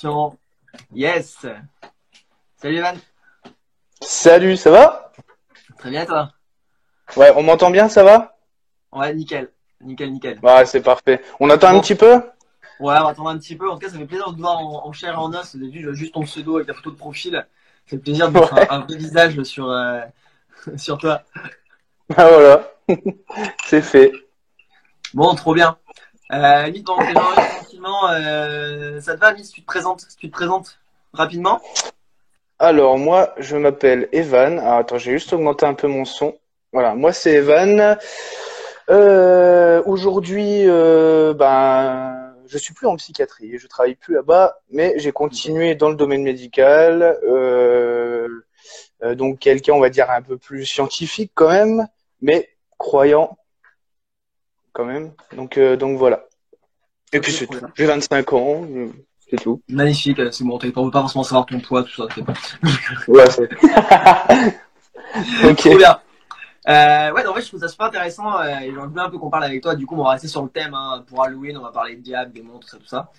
Action. Yes. Salut Evan. Salut, ça va? Très bien toi? Ouais, on m'entend bien, ça va? Ouais, nickel. Nickel, nickel. Ouais, c'est parfait. On attend un Bon, petit peu? ouais, on va attendre un petit peu. En tout cas, ça fait plaisir de te voir en chair et en os. Au début, j'ai juste ton pseudo avec ta photo de profil. Ça fait plaisir de mettre Ouais, un vrai visage sur, sur toi. bah voilà, c'est fait. Bon, trop bien. Limite, pendant que les gens arrivent tranquillement, ça te va, Miss, si tu te présentes rapidement? Alors, moi, je m'appelle Evan. Ah, attends, j'ai juste augmenté un peu mon son. Voilà, moi, c'est Evan. Aujourd'hui, je suis plus en psychiatrie. Je travaille plus là-bas, mais j'ai Ok. continué dans le domaine médical. Donc, quelqu'un, on va dire, un peu plus scientifique quand même, mais croyant quand même. Donc voilà. Et puis Ok, c'est trop tout. bien. J'ai 25 ans, c'est tout. Magnifique, c'est bon, on veut pas forcément savoir ton poids, tout ça. Ouais, c'est. Trop Ok. bien. Ouais, en vrai, je trouve ça super intéressant et j'aimerais bien un peu qu'on parle avec toi. Du coup, on va rester sur le thème hein, pour Halloween. On va parler de diable, démons, tout ça, tout ça.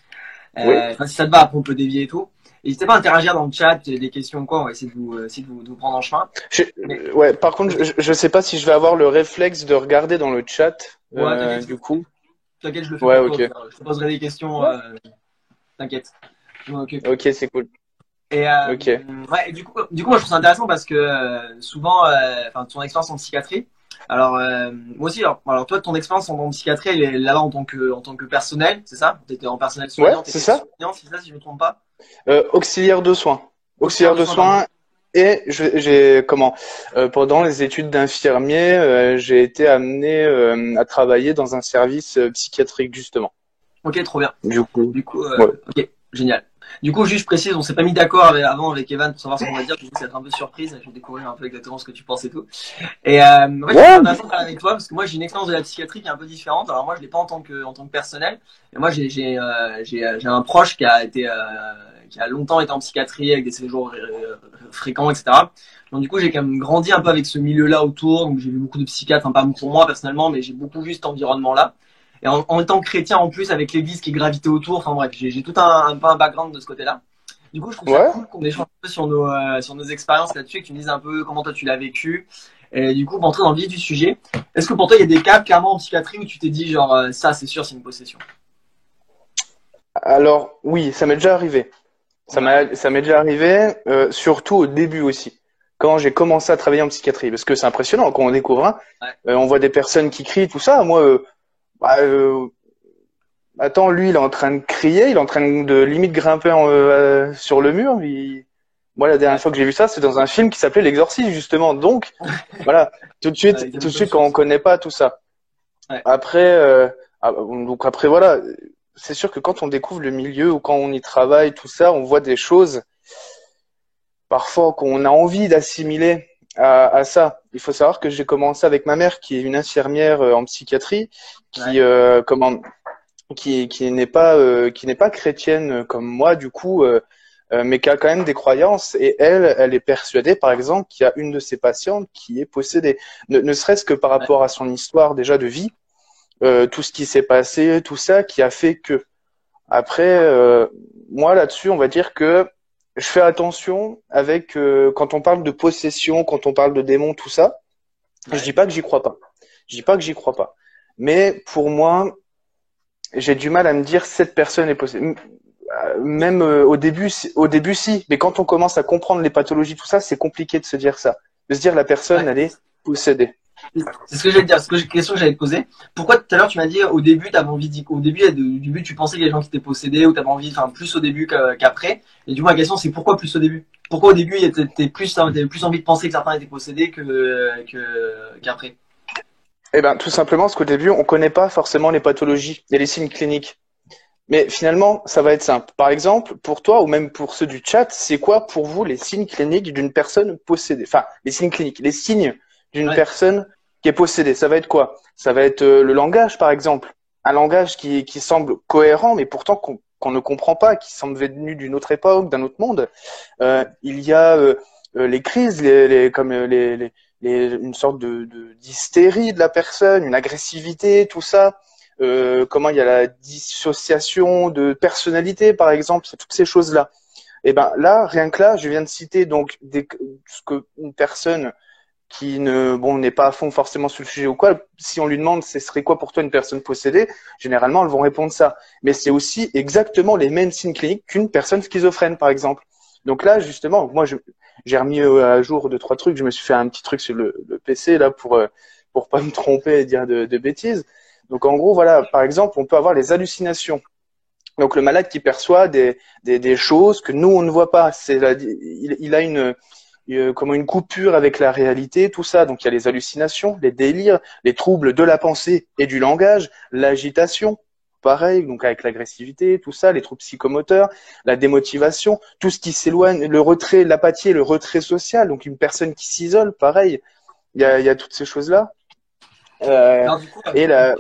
Oui. Enfin, si ça te va, après on peut dévier et tout. N'hésitez pas à interagir dans le chat, des questions ou quoi. On va essayer de vous prendre en chemin. Je- Mais Ouais. Par contre, je sais pas si je vais avoir le réflexe de regarder dans le chat. ouais, t'inquiète, Du coup. t'inquiète, je le fais Ouais. pour toi. Au Ok. pire. Je te poserai des questions. Ouais. T'inquiète, je m'en occupe. Ok, c'est cool. Et Ok. ouais, et du coup, moi, je trouve ça intéressant parce que souvent, enfin, ton expérience en psychiatrie. Alors, moi aussi, alors toi, ton expérience en psychiatrie, elle est là-bas en tant que personnel, c'est ça? T'étais en personnel Ouais, soignant, c'est t'étais ça. soignant, c'est ça, si je me trompe pas? Auxiliaire de soins. Auxiliaire Auxiliaire de de soins, pardon. soins. Et j'ai comment pendant les études d'infirmier, j'ai été amené à travailler dans un service psychiatrique justement. Ok, trop bien. Du coup. Du coup, Ouais. ok, génial. Du coup, juste je précise, on s'est pas mis d'accord avant avec Evan pour savoir ce qu'on va dire. Du coup, c'est un peu surprise. Je vais découvrir un peu exactement ce que tu penses et tout. Et en fait, je trouve ça Ouais. intéressant de parler avec toi parce que moi, j'ai une expérience de la psychiatrie qui est un peu différente. Alors moi, je l'ai pas en tant que personnel. Et moi, j'ai un proche qui a longtemps été en psychiatrie avec des séjours fréquents, etc. Donc du coup, j'ai quand même grandi un peu avec ce milieu-là autour. Donc j'ai vu beaucoup de psychiatres, hein, pas pour moi personnellement, mais j'ai beaucoup vu cet environnement-là. Et en étant chrétien en plus, avec l'église qui gravitait autour. Enfin bref, j'ai tout un peu un background de ce côté-là. Du coup, je trouve ça Ouais. cool qu'on échange un peu sur nos expériences là-dessus et que tu me dises un peu comment toi tu l'as vécu. Et du coup, pour entrer dans le vif du sujet, est-ce que pour toi il y a des cas clairement en psychiatrie où tu t'es dit genre ça c'est sûr c'est une possession? Alors oui, ça m'est déjà arrivé. Ouais, Ça m'est déjà arrivé, surtout au début aussi, quand j'ai commencé à travailler en psychiatrie, parce que c'est impressionnant quand on découvre, hein, ouais, on voit des personnes qui crient, tout ça. Moi, bah, attends, lui, il est en train de crier, il est en train de limite grimper sur le mur. Moi, la dernière ouais, fois que j'ai vu ça, c'est dans un film qui s'appelait L'Exorciste, justement. Donc, voilà, ouais, tout de exactement, suite, quand on connaît pas tout ça. ouais, Après, donc après, voilà, c'est sûr que quand on découvre le milieu ou quand on y travaille, tout ça, on voit des choses parfois qu'on a envie d'assimiler à ça. Il faut savoir que j'ai commencé avec ma mère, qui est une infirmière en psychiatrie, ouais, qui qui n'est pas chrétienne comme moi du coup, mais qui a quand même des croyances et elle est persuadée par exemple qu'il y a une de ses patientes qui est possédée, ne serait-ce que par ouais, rapport à son histoire déjà de vie, tout ce qui s'est passé, tout ça qui a fait que après, moi là-dessus, on va dire que je fais attention avec quand on parle de possession, quand on parle de démons, tout ça. Je dis ouais, pas que j'y crois pas. Je dis pas que j'y crois pas. Mais pour moi, j'ai du mal à me dire cette personne est possédée. Même au début, si. Mais quand on commence à comprendre les pathologies, tout ça, c'est compliqué de se dire ça. De se dire la personne, elle ouais. est possédée. C'est ce que j'allais te dire, question que j'allais te poser. Pourquoi tout à l'heure tu m'as dit au début t'avais envie au début du début tu pensais qu'il y a des gens qui étaient possédés ou t'avais envie, enfin plus au début qu'après. Et du coup ma question c'est pourquoi plus au début? Pourquoi au début t'avais plus envie de penser que certains étaient possédés qu'après? Eh ben, tout simplement parce qu'au début, on connaît pas forcément les pathologies et les signes cliniques. Mais finalement, ça va être simple. Par exemple, pour toi ou même pour ceux du chat, c'est quoi pour vous les signes cliniques d'une personne possédée? Enfin, les signes cliniques, les signes d'une Ouais, personne qui est possédée. Ça va être quoi? Ça va être le langage, par exemple. Un langage qui semble cohérent, mais pourtant qu'on ne comprend pas, qui semble venu d'une autre époque, d'un autre monde. Il y a les crises, comme une sorte d'hystérie de la personne, une agressivité, tout ça. comment il y a la dissociation de personnalité, par exemple, c'est toutes ces choses-là. Et ben là, rien que là, je viens de citer donc ce que une personne qui n'est pas à fond forcément sur le sujet ou quoi, si on lui demande ce serait quoi pour toi une personne possédée, généralement elles vont répondre ça. Mais c'est aussi exactement les mêmes signes cliniques qu'une personne schizophrène, par exemple. Donc là, justement, moi j'ai remis à jour 2, 3 trucs. Je me suis fait un petit truc sur le PC là pour pas me tromper et dire de bêtises. Donc en gros, voilà, par exemple, on peut avoir les hallucinations. Donc le malade qui perçoit des choses que nous on ne voit pas. Il a comme une coupure avec la réalité, tout ça. Donc il y a les hallucinations, les délires, les troubles de la pensée et du langage, l'agitation, pareil, donc avec l'agressivité, tout ça, les troubles psychomoteurs, la démotivation, tout ce qui s'éloigne, le retrait, l'apathie et le retrait social, donc une personne qui s'isole, pareil. Il y a toutes ces choses-là. Alors, du coup, Et la...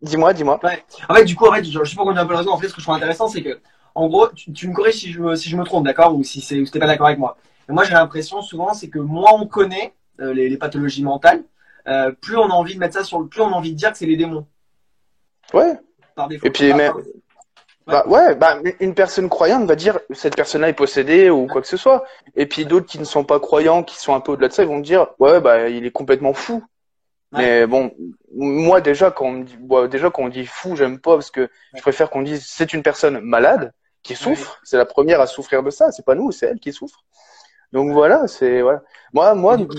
Dis-moi. ouais. En fait, du coup, je sais pas qu'on a un peu raison. En fait, ce que je trouve intéressant, c'est que, en gros, tu me corriges si je me trompe, d'accord, ou si t'es pas d'accord avec moi. Mais moi, j'ai l'impression souvent, c'est que moins on connaît les pathologies mentales, plus on a envie de mettre ça plus on a envie de dire que c'est les démons. Ouais. Par défaut. Et puis même, une personne croyante va dire cette personne-là est possédée ou quoi que ce soit. Et puis d'autres qui ne sont pas croyants, qui sont un peu au-delà de ça, ils vont dire ouais il est complètement fou. Ouais. Mais bon, moi déjà quand on dit fou, j'aime pas parce que je préfère qu'on dise c'est une personne malade qui souffre. C'est la première à souffrir de ça. C'est pas nous, c'est elle qui souffre. Donc voilà, c'est voilà. Moi, Du coup,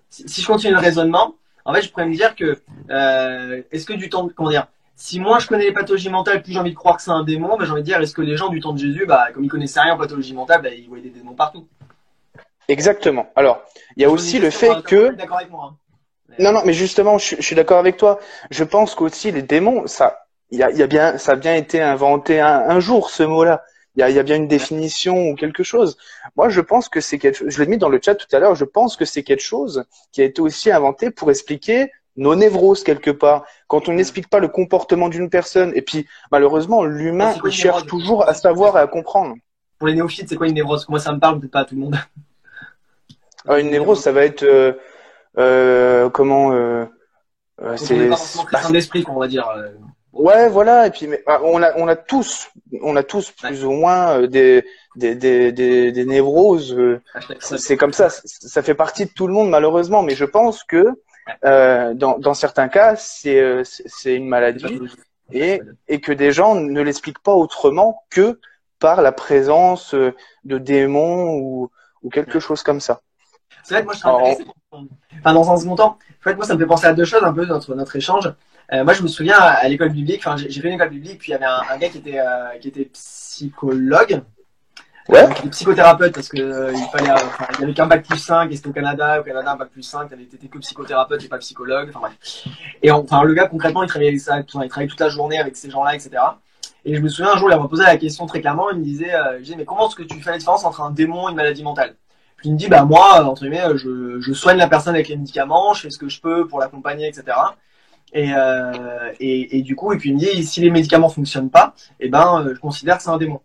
si je continue le raisonnement, en fait, je pourrais me dire que est-ce que du temps, comment dire, si moi je connais les pathologies mentales, plus j'ai envie de croire que c'est un démon, j'ai envie de dire est-ce que les gens du temps de Jésus, comme ils connaissaient rien en pathologie mentale, ils voyaient des démons partout. Exactement. Alors, il y a aussi le fait que d'accord avec moi. Hein. non, mais justement, je suis d'accord avec toi. Je pense qu'aussi les démons, ça a bien été inventé un jour ce mot-là. Il y a bien une définition ou quelque chose. Moi, je pense que c'est quelque chose. Je l'ai mis dans le chat tout à l'heure. Je pense que c'est quelque chose qui a été aussi inventé pour expliquer nos névroses quelque part. Quand on n'explique pas le comportement d'une personne, et puis malheureusement, l'humain il cherche toujours à savoir et à comprendre. Pour les néophytes, c'est quoi une névrose? Moi, ça me parle, peut-être pas à tout le monde. Une névrose, ça va être c'est pas forcément très sain d'esprit, on va dire. Ouais, voilà. Et puis, on a tous plus ou moins des névroses. C'est comme ça. Ça fait partie de tout le monde, malheureusement. Mais je pense que dans certains cas, c'est une maladie et que des gens ne l'expliquent pas autrement que par la présence de démons ou quelque chose comme ça. C'est vrai que moi, je serais intéressé. Dans un second temps, en fait, moi, ça me fait penser à deux choses un peu notre échange. Moi, je me souviens à l'école biblique, j'ai fait une école biblique, puis il y avait un gars qui était psychologue, ouais. Qui était psychothérapeute, parce que il y avait qu'un bac plus 5, et c'était au Canada, un bac plus 5, t'étais que psychothérapeute et pas psychologue, enfin bref. Et le gars, concrètement, il travaillait toute la journée avec ces gens-là, etc. Et je me souviens un jour, il m'a posé la question très clairement, il me disait, mais comment est-ce que tu fais la différence entre un démon et une maladie mentale? Puis il me dit, moi, entre guillemets, je soigne la personne avec les médicaments, je fais ce que je peux pour l'accompagner, etc. Et du coup, et puis il me dit, si les médicaments fonctionnent pas, je considère que c'est un démon.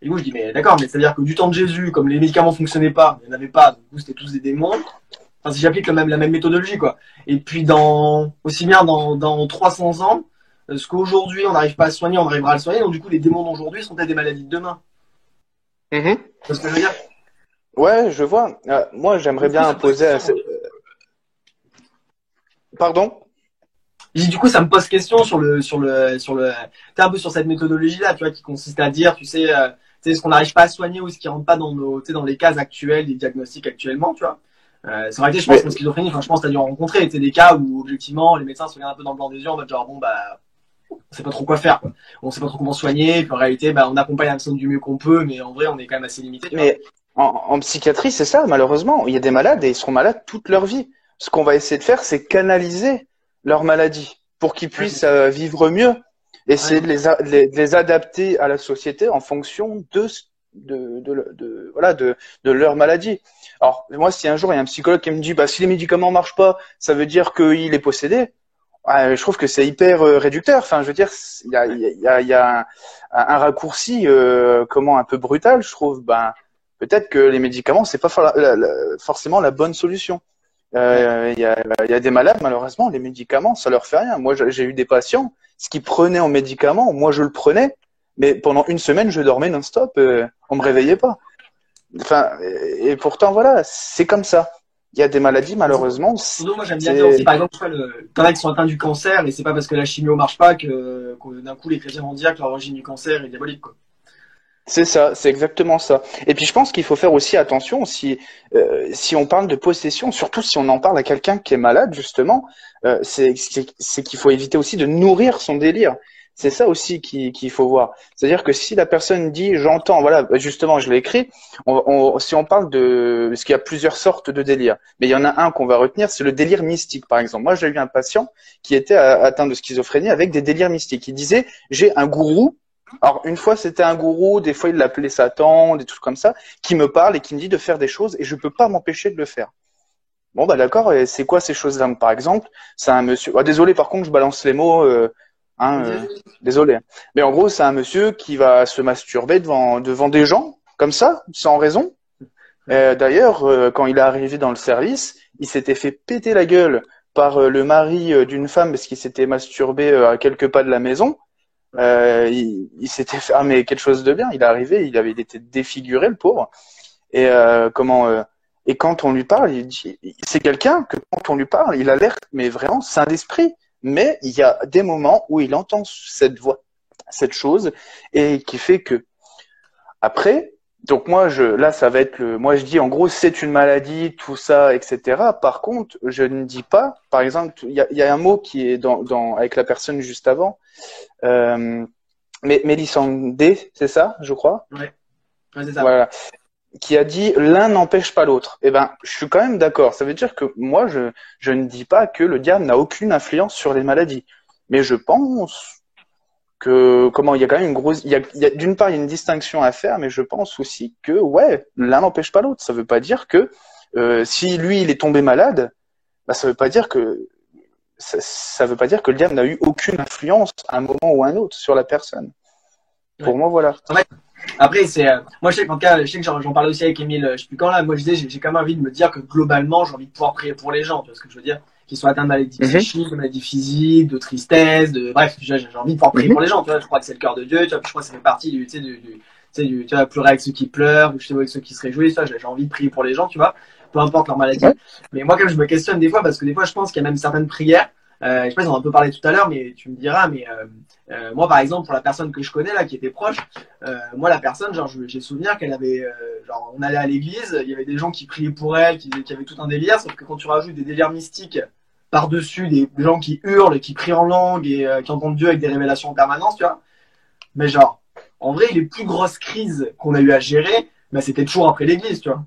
Et du coup, je dis, mais d'accord, mais c'est-à-dire que du temps de Jésus, comme les médicaments fonctionnaient pas, il n'y en avait pas, du coup, c'était tous des démons. Enfin, si j'applique la même méthodologie, quoi. Et puis, aussi bien dans 300 ans, ce qu'aujourd'hui, on n'arrive pas à soigner, on arrivera à le soigner. Donc, du coup, les démons d'aujourd'hui sont peut-être des maladies de demain. Mm-hmm. C'est ce que je veux dire? Ouais, je vois. Moi, j'aimerais bien imposer à... Pardon? Du coup, ça me pose question t'es un peu sur cette méthodologie-là, tu vois, qui consiste à dire, tu sais, ce qu'on n'arrive pas à soigner ou ce qui rentre pas dans les cases actuelles, des diagnostics actuellement, tu vois. C'est vrai que je pense que la schizophrénie, je pense que t'as dû en rencontrer, des cas où, objectivement, les médecins se regardent un peu dans le blanc des yeux, en mode genre, on sait pas trop quoi faire, quoi. On sait pas trop comment soigner, puis en réalité, on accompagne la personne du mieux qu'on peut, mais en vrai, on est quand même assez limité. Mais en psychiatrie, c'est ça, malheureusement. Il y a des malades et ils seront malades toute leur vie. Ce qu'on va essayer de faire, c'est canaliser leur maladie pour qu'ils puissent vivre mieux. Essayer de les adapter à la société en fonction de leur maladie. Alors, moi, si un jour il y a un psychologue qui me dit, si les médicaments marchent pas, ça veut dire qu'il est possédé. Je trouve que c'est hyper réducteur. Enfin, je veux dire, il y a un raccourci, un peu brutal, je trouve. Peut-être que les médicaments, c'est pas forcément la bonne solution. Il y a des malades, malheureusement, les médicaments, ça leur fait rien. Moi, j'ai eu des patients, ce qu'ils prenaient en médicaments, moi, je le prenais, mais pendant une semaine, je dormais non-stop, on me réveillait pas. Enfin, et pourtant, voilà, c'est comme ça. Il y a des maladies, malheureusement, Surtout, moi, j'aime bien dire aussi, par exemple, tu vois, t'en as qui sont atteints du cancer, et c'est pas parce que la chimio marche pas que d'un coup, les chrétiens vont dire que l'origine du cancer est diabolique, quoi. c'est ça, c'est exactement ça. Et puis je pense qu'il faut faire aussi attention si on parle de possession, surtout si on en parle à quelqu'un qui est malade justement, c'est qu'il faut éviter aussi de nourrir son délire. C'est ça aussi qu'il faut voir. C'est-à-dire que si la personne dit j'entends, voilà, justement je l'ai écrit, si on parle de, parce qu'il y a plusieurs sortes de délires, mais il y en a un qu'on va retenir, c'est le délire mystique par exemple. Moi j'ai eu un patient qui était atteint de schizophrénie avec des délires mystiques. Il disait j'ai un gourou. Alors, une fois, c'était un gourou, des fois, il l'appelait Satan, des trucs comme ça, qui me parle et qui me dit de faire des choses et je peux pas m'empêcher de le faire. Bon, bah, d'accord, et c'est quoi ces choses-là? Par exemple, c'est un monsieur, désolé, par contre, je balance les mots, désolé. Mais en gros, c'est un monsieur qui va se masturber devant des gens, comme ça, sans raison. D'ailleurs, quand il est arrivé dans le service, il s'était fait péter la gueule par le mari d'une femme parce qu'il s'était masturbé à quelques pas de la maison. Il s'était fait mais quelque chose de bien. Il est arrivé, il été défiguré le pauvre. Et et quand on lui parle, il dit c'est quelqu'un que quand on lui parle, il a l'air mais vraiment sain d'esprit. Mais il y a des moments où il entend cette voix, cette chose, et qui fait que après. Donc là ça va être moi je dis en gros c'est une maladie, tout ça, etc. Par contre, je ne dis pas, par exemple, il y a un mot qui est avec la personne juste avant. Mais Mélisandé, c'est ça, je crois. Ouais, c'est ça. Voilà, qui a dit l'un n'empêche pas l'autre. Eh ben, je suis quand même d'accord. Ça veut dire que moi, je ne dis pas que le diable n'a aucune influence sur les maladies, mais je pense que il y a quand même une grosse, d'une part il y a une distinction à faire, mais je pense aussi que ouais, l'un n'empêche pas l'autre. Ça veut pas dire que si lui il est tombé malade, bah ça veut pas dire que ça veut pas dire que le diable n'a eu aucune influence à un moment ou à un autre sur la personne. Pour moi, voilà. En fait, après, moi, je sais qu'en cas, je sais que j'en parlais aussi avec Émile, je sais plus quand là, moi, je disais, j'ai quand même envie de me dire que globalement, j'ai envie de pouvoir prier pour les gens, tu vois ce que je veux dire? Qu'ils soient atteints de maladies psychiques, de maladies physiques, de tristesse, bref, j'ai envie de pouvoir prier pour les gens, tu vois, je crois que c'est le cœur de Dieu, tu vois, puis je crois que ça fait partie tu vois, pleurer avec ceux qui pleurent, ou je sais pas, avec ceux qui se réjouissent, tu vois, j'ai envie de prier pour les gens, tu vois, peu importe leur maladie. Ouais. Mais moi, comme je me questionne des fois, parce que des fois, je pense qu'il y a même certaines prières, je sais pas si on en a un peu parlé tout à l'heure, mais tu me diras, mais moi, par exemple, pour la personne que je connais là, qui était proche, moi, la personne, genre, j'ai souvenir qu'elle avait, genre, on allait à l'église, il y avait des gens qui priaient pour elle, qui avaient tout un délire, sauf que quand tu rajoutes des délires mystiques par-dessus, des gens qui hurlent, qui crient en langue et qui entendent Dieu avec des révélations en permanence, tu vois. Mais genre, en vrai, les plus grosses crises qu'on a eu à gérer, bah, c'était toujours après l'église, tu vois.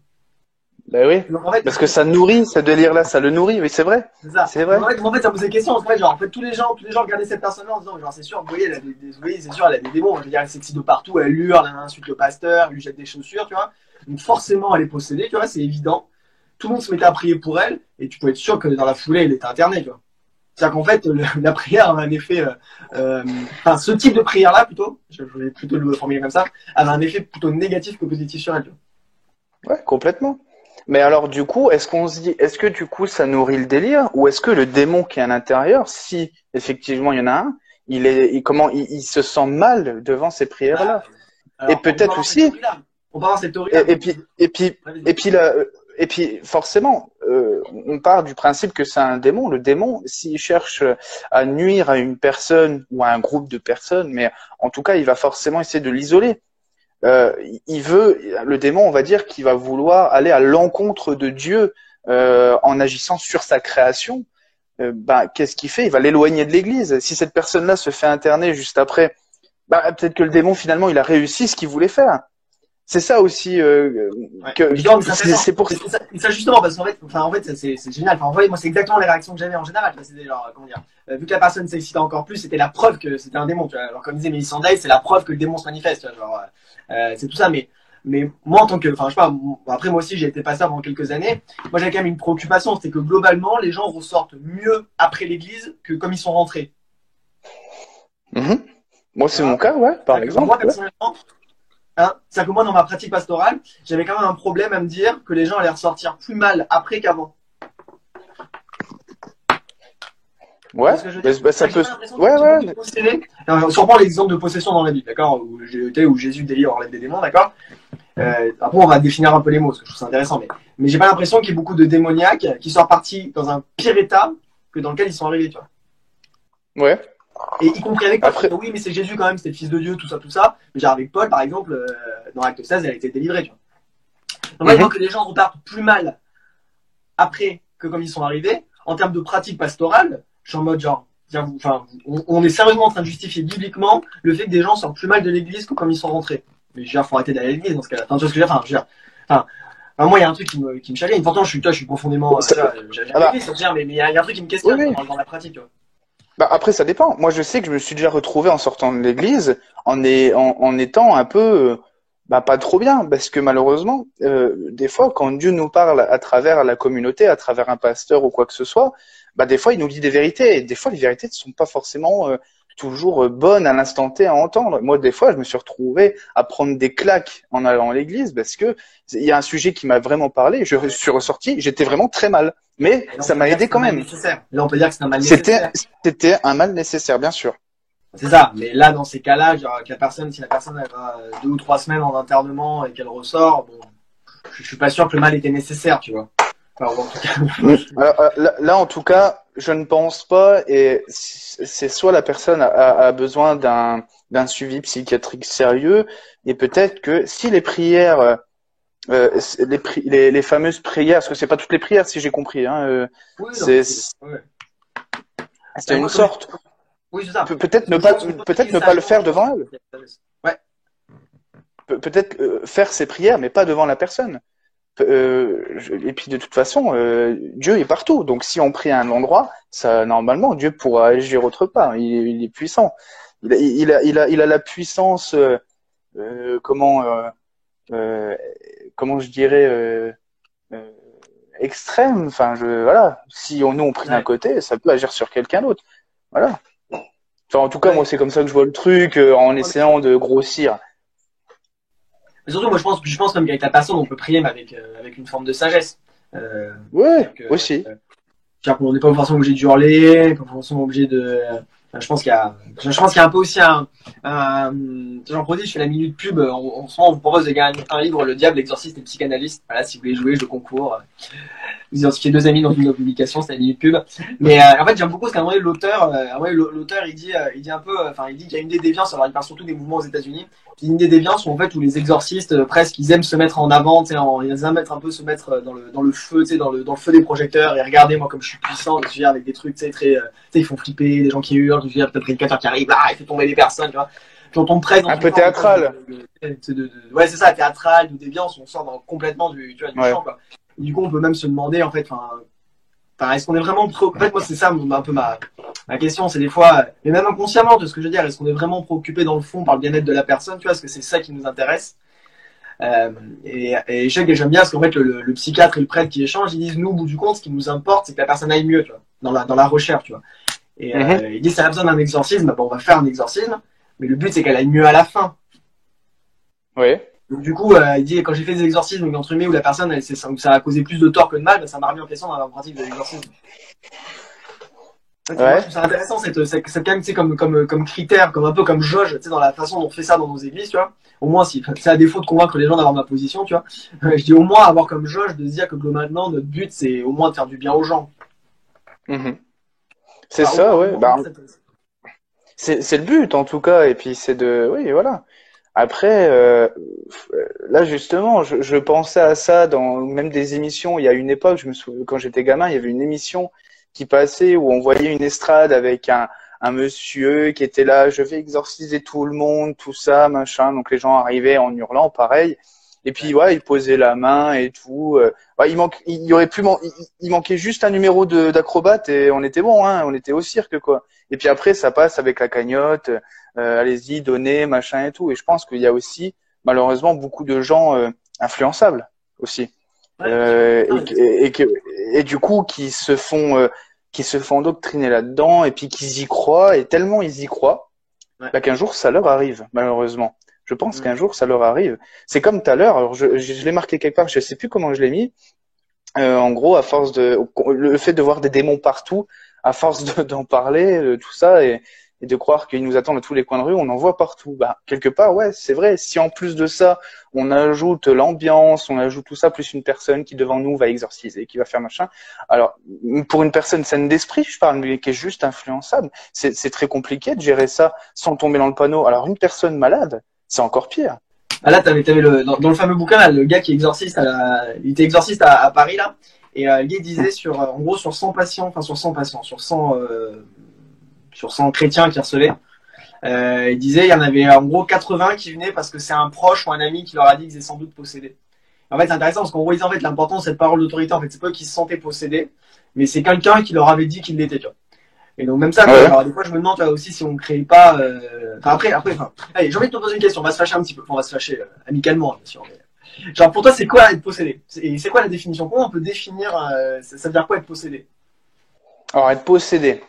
Ben oui, donc, en fait, parce que ça nourrit, ce délire-là, ça le nourrit, oui, c'est vrai. C'est ça. C'est vrai. En fait, ça pose des questions. En fait, genre, en fait, tous les gens regardaient cette personne-là en disant, genre, c'est sûr, vous voyez, c'est sûr, elle a des démons. Je veux dire, elle s'excite de partout, elle hurle, elle insulte le pasteur, elle lui jette des chaussures, tu vois. Donc, forcément, elle est possédée, tu vois, c'est évident. Tout le monde se mettait à prier pour elle, et tu peux être sûr que dans la foulée, elle était internée, tu vois. C'est-à-dire qu'en fait, la prière avait un effet, enfin, ce type de prière-là, plutôt, je vais plutôt le formuler comme ça, avait un effet plutôt négatif que positif sur elle, tu vois. Ouais, complètement. Mais alors, du coup, est-ce qu'on se dit, est-ce que du coup, ça nourrit le délire, ou est-ce que le démon qui est à l'intérieur, si effectivement il y en a un, il se sent mal devant ces prières-là? Et peut-être aussi. On va voir cette théorie-là. Et puis, forcément, on part du principe que c'est un démon. Le démon, s'il cherche à nuire à une personne ou à un groupe de personnes, mais en tout cas, il va forcément essayer de l'isoler. Le démon, on va dire, qu'il va vouloir aller à l'encontre de Dieu en agissant sur sa création. Qu'est-ce qu'il fait? Il va l'éloigner de l'Église. Si cette personne-là se fait interner juste après, peut-être que le démon finalement il a réussi ce qu'il voulait faire. C'est ça aussi c'est pour ça justement parce qu'en fait, c'est génial. Enfin, en fait, moi c'est exactement les réactions que j'avais en général. C'était genre comment dire, vu que la personne s'excitait encore plus, c'était la preuve que c'était un démon. Tu vois. Alors comme disait Mélisandre, c'est la preuve que le démon se manifeste. Tu vois, genre, c'est tout ça. Mais moi en tant que, enfin je sais pas. Après moi aussi j'ai été pasteur pendant quelques années. Moi j'avais quand même une préoccupation, c'était que globalement les gens ressortent mieux après l'église que comme ils sont rentrés. Moi c'est mon cas, ouais. Par exemple. Moi personnellement. C'est-à-dire que moi, dans ma pratique pastorale, j'avais quand même un problème à me dire que les gens allaient ressortir plus mal après qu'avant. Tu vois Ouais, ce que je veux dire? ça J'ai peut. pas l'impression qu'il y Ouais, ait beaucoup de ouais. possédés. Si on prend l'exemple de possession dans la Bible, d'accord, où Jésus délivre enlève des démons, d'accord. Après, on va définir un peu les mots, parce que je trouve ça intéressant, mais j'ai pas l'impression qu'il y ait beaucoup de démoniaques qui sont repartis dans un pire état que dans lequel ils sont arrivés, tu vois. Ouais. Et y compris avec Paul, Après, oui, mais c'est Jésus quand même, c'était le fils de Dieu, tout ça, tout ça. Mais genre avec Paul, par exemple, dans Acte 16, elle a été délivrée, tu vois. Donc, moi, il voit mhm. que les gens repartent plus mal après que comme ils sont arrivés. En termes de pratique pastorale, je suis en mode genre, enfin, on est sérieusement en train de justifier bibliquement le fait que des gens sortent plus mal de l'église que comme ils sont rentrés. Mais je veux dire, faut arrêter d'aller à l'église dans ce cas-là. Enfin, tu vois ce que je veux dire, moi, il y a un truc qui me chagrine. Pourtant, je suis profondément, Ça- j'aime ah bah, l'église, mais il y a un truc qui me oui, questionne oui. dans la pratique, tu vois. Bah après, ça dépend. Moi, je sais que je me suis déjà retrouvé en sortant de l'église en étant un peu, bah, pas trop bien, parce que malheureusement, des fois, quand Dieu nous parle à travers la communauté, à travers un pasteur ou quoi que ce soit, bah des fois, il nous dit des vérités, et des fois, les vérités ne sont pas forcément toujours bonnes à l'instant T à entendre. Moi, des fois, je me suis retrouvé à prendre des claques en allant à l'église, parce que il y a un sujet qui m'a vraiment parlé. Je suis ressorti, j'étais vraiment très mal, mais Et là, on ça peut m'a dire que aidé c'est un quand mal même. nécessaire. Là, on peut dire que c'est un mal C'était, nécessaire. c'était un mal nécessaire, bien sûr. C'est ça. Mais là, dans ces cas-là, genre, que la personne, si la personne elle va 2 ou 3 semaines en internement et qu'elle ressort, bon, je suis pas sûr que le mal était nécessaire, tu vois. Enfin, ou en tout cas, Alors, là, en tout cas, je ne pense pas, et c'est soit la personne a besoin d'un suivi psychiatrique sérieux, et peut-être que si les prières, les fameuses prières, parce que c'est pas toutes les prières, si j'ai compris, hein, oui, non, mais c'est ouais. c'est Ben, une moi, comme sorte. oui, c'est ça. Peut-être ne Je pas, pense qu'il faut peut-être prier ne pas le sagement, faire tu vois. devant elle. Ouais. Peut-être faire ses prières, mais pas devant la personne. Et puis de toute façon, Dieu est partout. Donc si on prie à un endroit, ça normalement Dieu pourra agir autre part. Il est puissant. Il a la puissance. Comment euh, comment je dirais euh, extrême. Enfin, voilà. Si nous on prie d'un Ouais. côté, ça peut agir sur quelqu'un d'autre. Voilà. Enfin, en tout cas, moi Ouais. c'est comme ça que je vois le truc, en Ouais, mais essayant de grossir. surtout, moi, je pense même qu'avec la personne, on peut prier, mais avec une forme de sagesse. Ouais, C'est-à-dire que, aussi. c'est-à-dire qu'on n'est pas forcément obligé de hurler, pas forcément obligé de. Je pense qu'il y a un peu aussi j'en produis, je fais la minute pub. En ce moment, on vous propose de gagner un livre, Le Diable, l'exorciste et le psychanalyste. Voilà, si vous voulez jouer, je concours. Vous identifiez 2 amis dans une de nos publications, c'est la minute pub. Mais en fait, j'aime beaucoup ce qu'à un moment donné, l'auteur, il dit un peu, enfin, il dit qu'il y a une des déviances. Alors, il parle surtout des mouvements aux États-Unis. Puis une des déviances où en fait, où les exorcistes presque, ils aiment se mettre en avant, tu sais, ils aiment un peu se mettre dans le feu, tu sais, dans le feu des projecteurs. Et regardez, moi, comme je suis puissant, je veux dire, avec des trucs, tu sais, très, tu sais, ils font flipper, des gens qui hurlent, je veux dire, peut-être prédicateur qui arrive, là, il fait tomber des personnes, tu vois. Puis on tombe presque dans Un une peu forme théâtral. ouais, c'est ça, théâtral, de déviance, on sort complètement du Ouais. champ, quoi. Du coup, on peut même se demander, en fait, est-ce qu'on est vraiment préoccupé? En fait, moi, c'est ça un peu ma question, c'est des fois, mais même inconsciemment, de ce que je veux dire, est-ce qu'on est vraiment préoccupé dans le fond par le bien-être de la personne, tu vois, est-ce que c'est ça qui nous intéresse? Et je sais que j'aime bien parce qu'en fait, le psychiatre et le prêtre qui échangent, ils disent, nous, au bout du compte, ce qui nous importe, c'est que la personne aille mieux, tu vois, dans la recherche, tu vois. Et Mhm. ils disent, ça a besoin d'un exorcisme, bon, on va faire un exorcisme, mais le but, c'est qu'elle aille mieux à la fin. Ouais. Donc, du coup, il dit, quand j'ai fait des exorcismes, entre guillemets, où la personne, où ça a causé plus de tort que de mal, ben, ça m'a remis en question dans la pratique de l'exorcisme. En fait, moi, je Ouais. trouve ça intéressant, cette quand même, tu sais, comme critère, comme un peu comme jauge, tu sais, dans la façon dont on fait ça dans nos églises, tu vois. Au moins, si, c'est à défaut de convaincre les gens d'avoir ma position, tu vois. Je dis au moins avoir comme jauge de se dire que globalement, notre but, c'est au moins de faire du bien aux gens. Mhm. C'est Enfin, ça, au ouais. moins Bah, c'est le but en tout cas. Et puis c'est oui, voilà. Après, là justement, je pensais à ça dans même des émissions. Il y a une époque, je me souviens, quand j'étais gamin, il y avait une émission qui passait où on voyait une estrade avec un monsieur qui était là, je vais exorciser tout le monde, tout ça, machin. Donc les gens arrivaient en hurlant, pareil. Et puis Ouais. ouais, il posait la main et tout. Ouais, il y aurait plus, il manquait juste un numéro d'acrobate et on était bon, hein. On était au cirque quoi. Et puis après, ça passe avec la cagnotte. Allez-y, donnez, machin et tout. Et je pense qu'il y a aussi, malheureusement, beaucoup de gens influençables aussi. Ouais, bien sûr. Non, mais bien sûr. Et du coup, qui se font endoctriner là-dedans et puis qu'ils y croient. Et tellement ils y croient, Ouais. bah, qu'un jour, ça leur arrive, malheureusement. Je pense Mm. qu'un jour, ça leur arrive. C'est comme tout à l'heure, alors je l'ai marqué quelque part, je sais plus comment je l'ai mis. En gros, à force le fait de voir des démons partout, à force d'en parler, tout ça, et de croire qu'ils nous attendent à tous les coins de rue, on en voit partout. Bah, quelque part, ouais, c'est vrai. Si en plus de ça, on ajoute l'ambiance, on ajoute tout ça, plus une personne qui devant nous va exorciser, qui va faire machin. Alors, pour une personne saine d'esprit, je parle, mais qui est juste influençable, c'est très compliqué de gérer ça sans tomber dans le panneau. Alors, une personne malade, c'est encore pire. Ah là, t'avais dans le fameux bouquin, là, le gars qui est exorciste il était exorciste à Paris, là. Et le gars disait en gros, sur 100 patients, enfin, sur 100 chrétiens qui recevaient, il disait, il y en avait en gros 80 qui venaient parce que c'est un proche ou un ami qui leur a dit qu'ils étaient sans doute possédés. En fait, c'est intéressant parce qu'en gros, ils en fait l'important de cette parole d'autorité, en fait, c'est pas qu'ils se sentaient possédés, mais c'est quelqu'un qui leur avait dit qu'il l'était, tu vois. Et donc même ça, Ouais. alors, des fois, je me demande, tu vois, aussi si on crée pas. Allez, j'ai envie de te poser une question. On va se fâcher un petit peu, on va se fâcher amicalement, bien sûr. Mais... Genre, pour toi, c'est quoi être possédé? Et c'est quoi la définition? Comment on peut définir ça veut dire quoi être possédé? Alors, être possédé.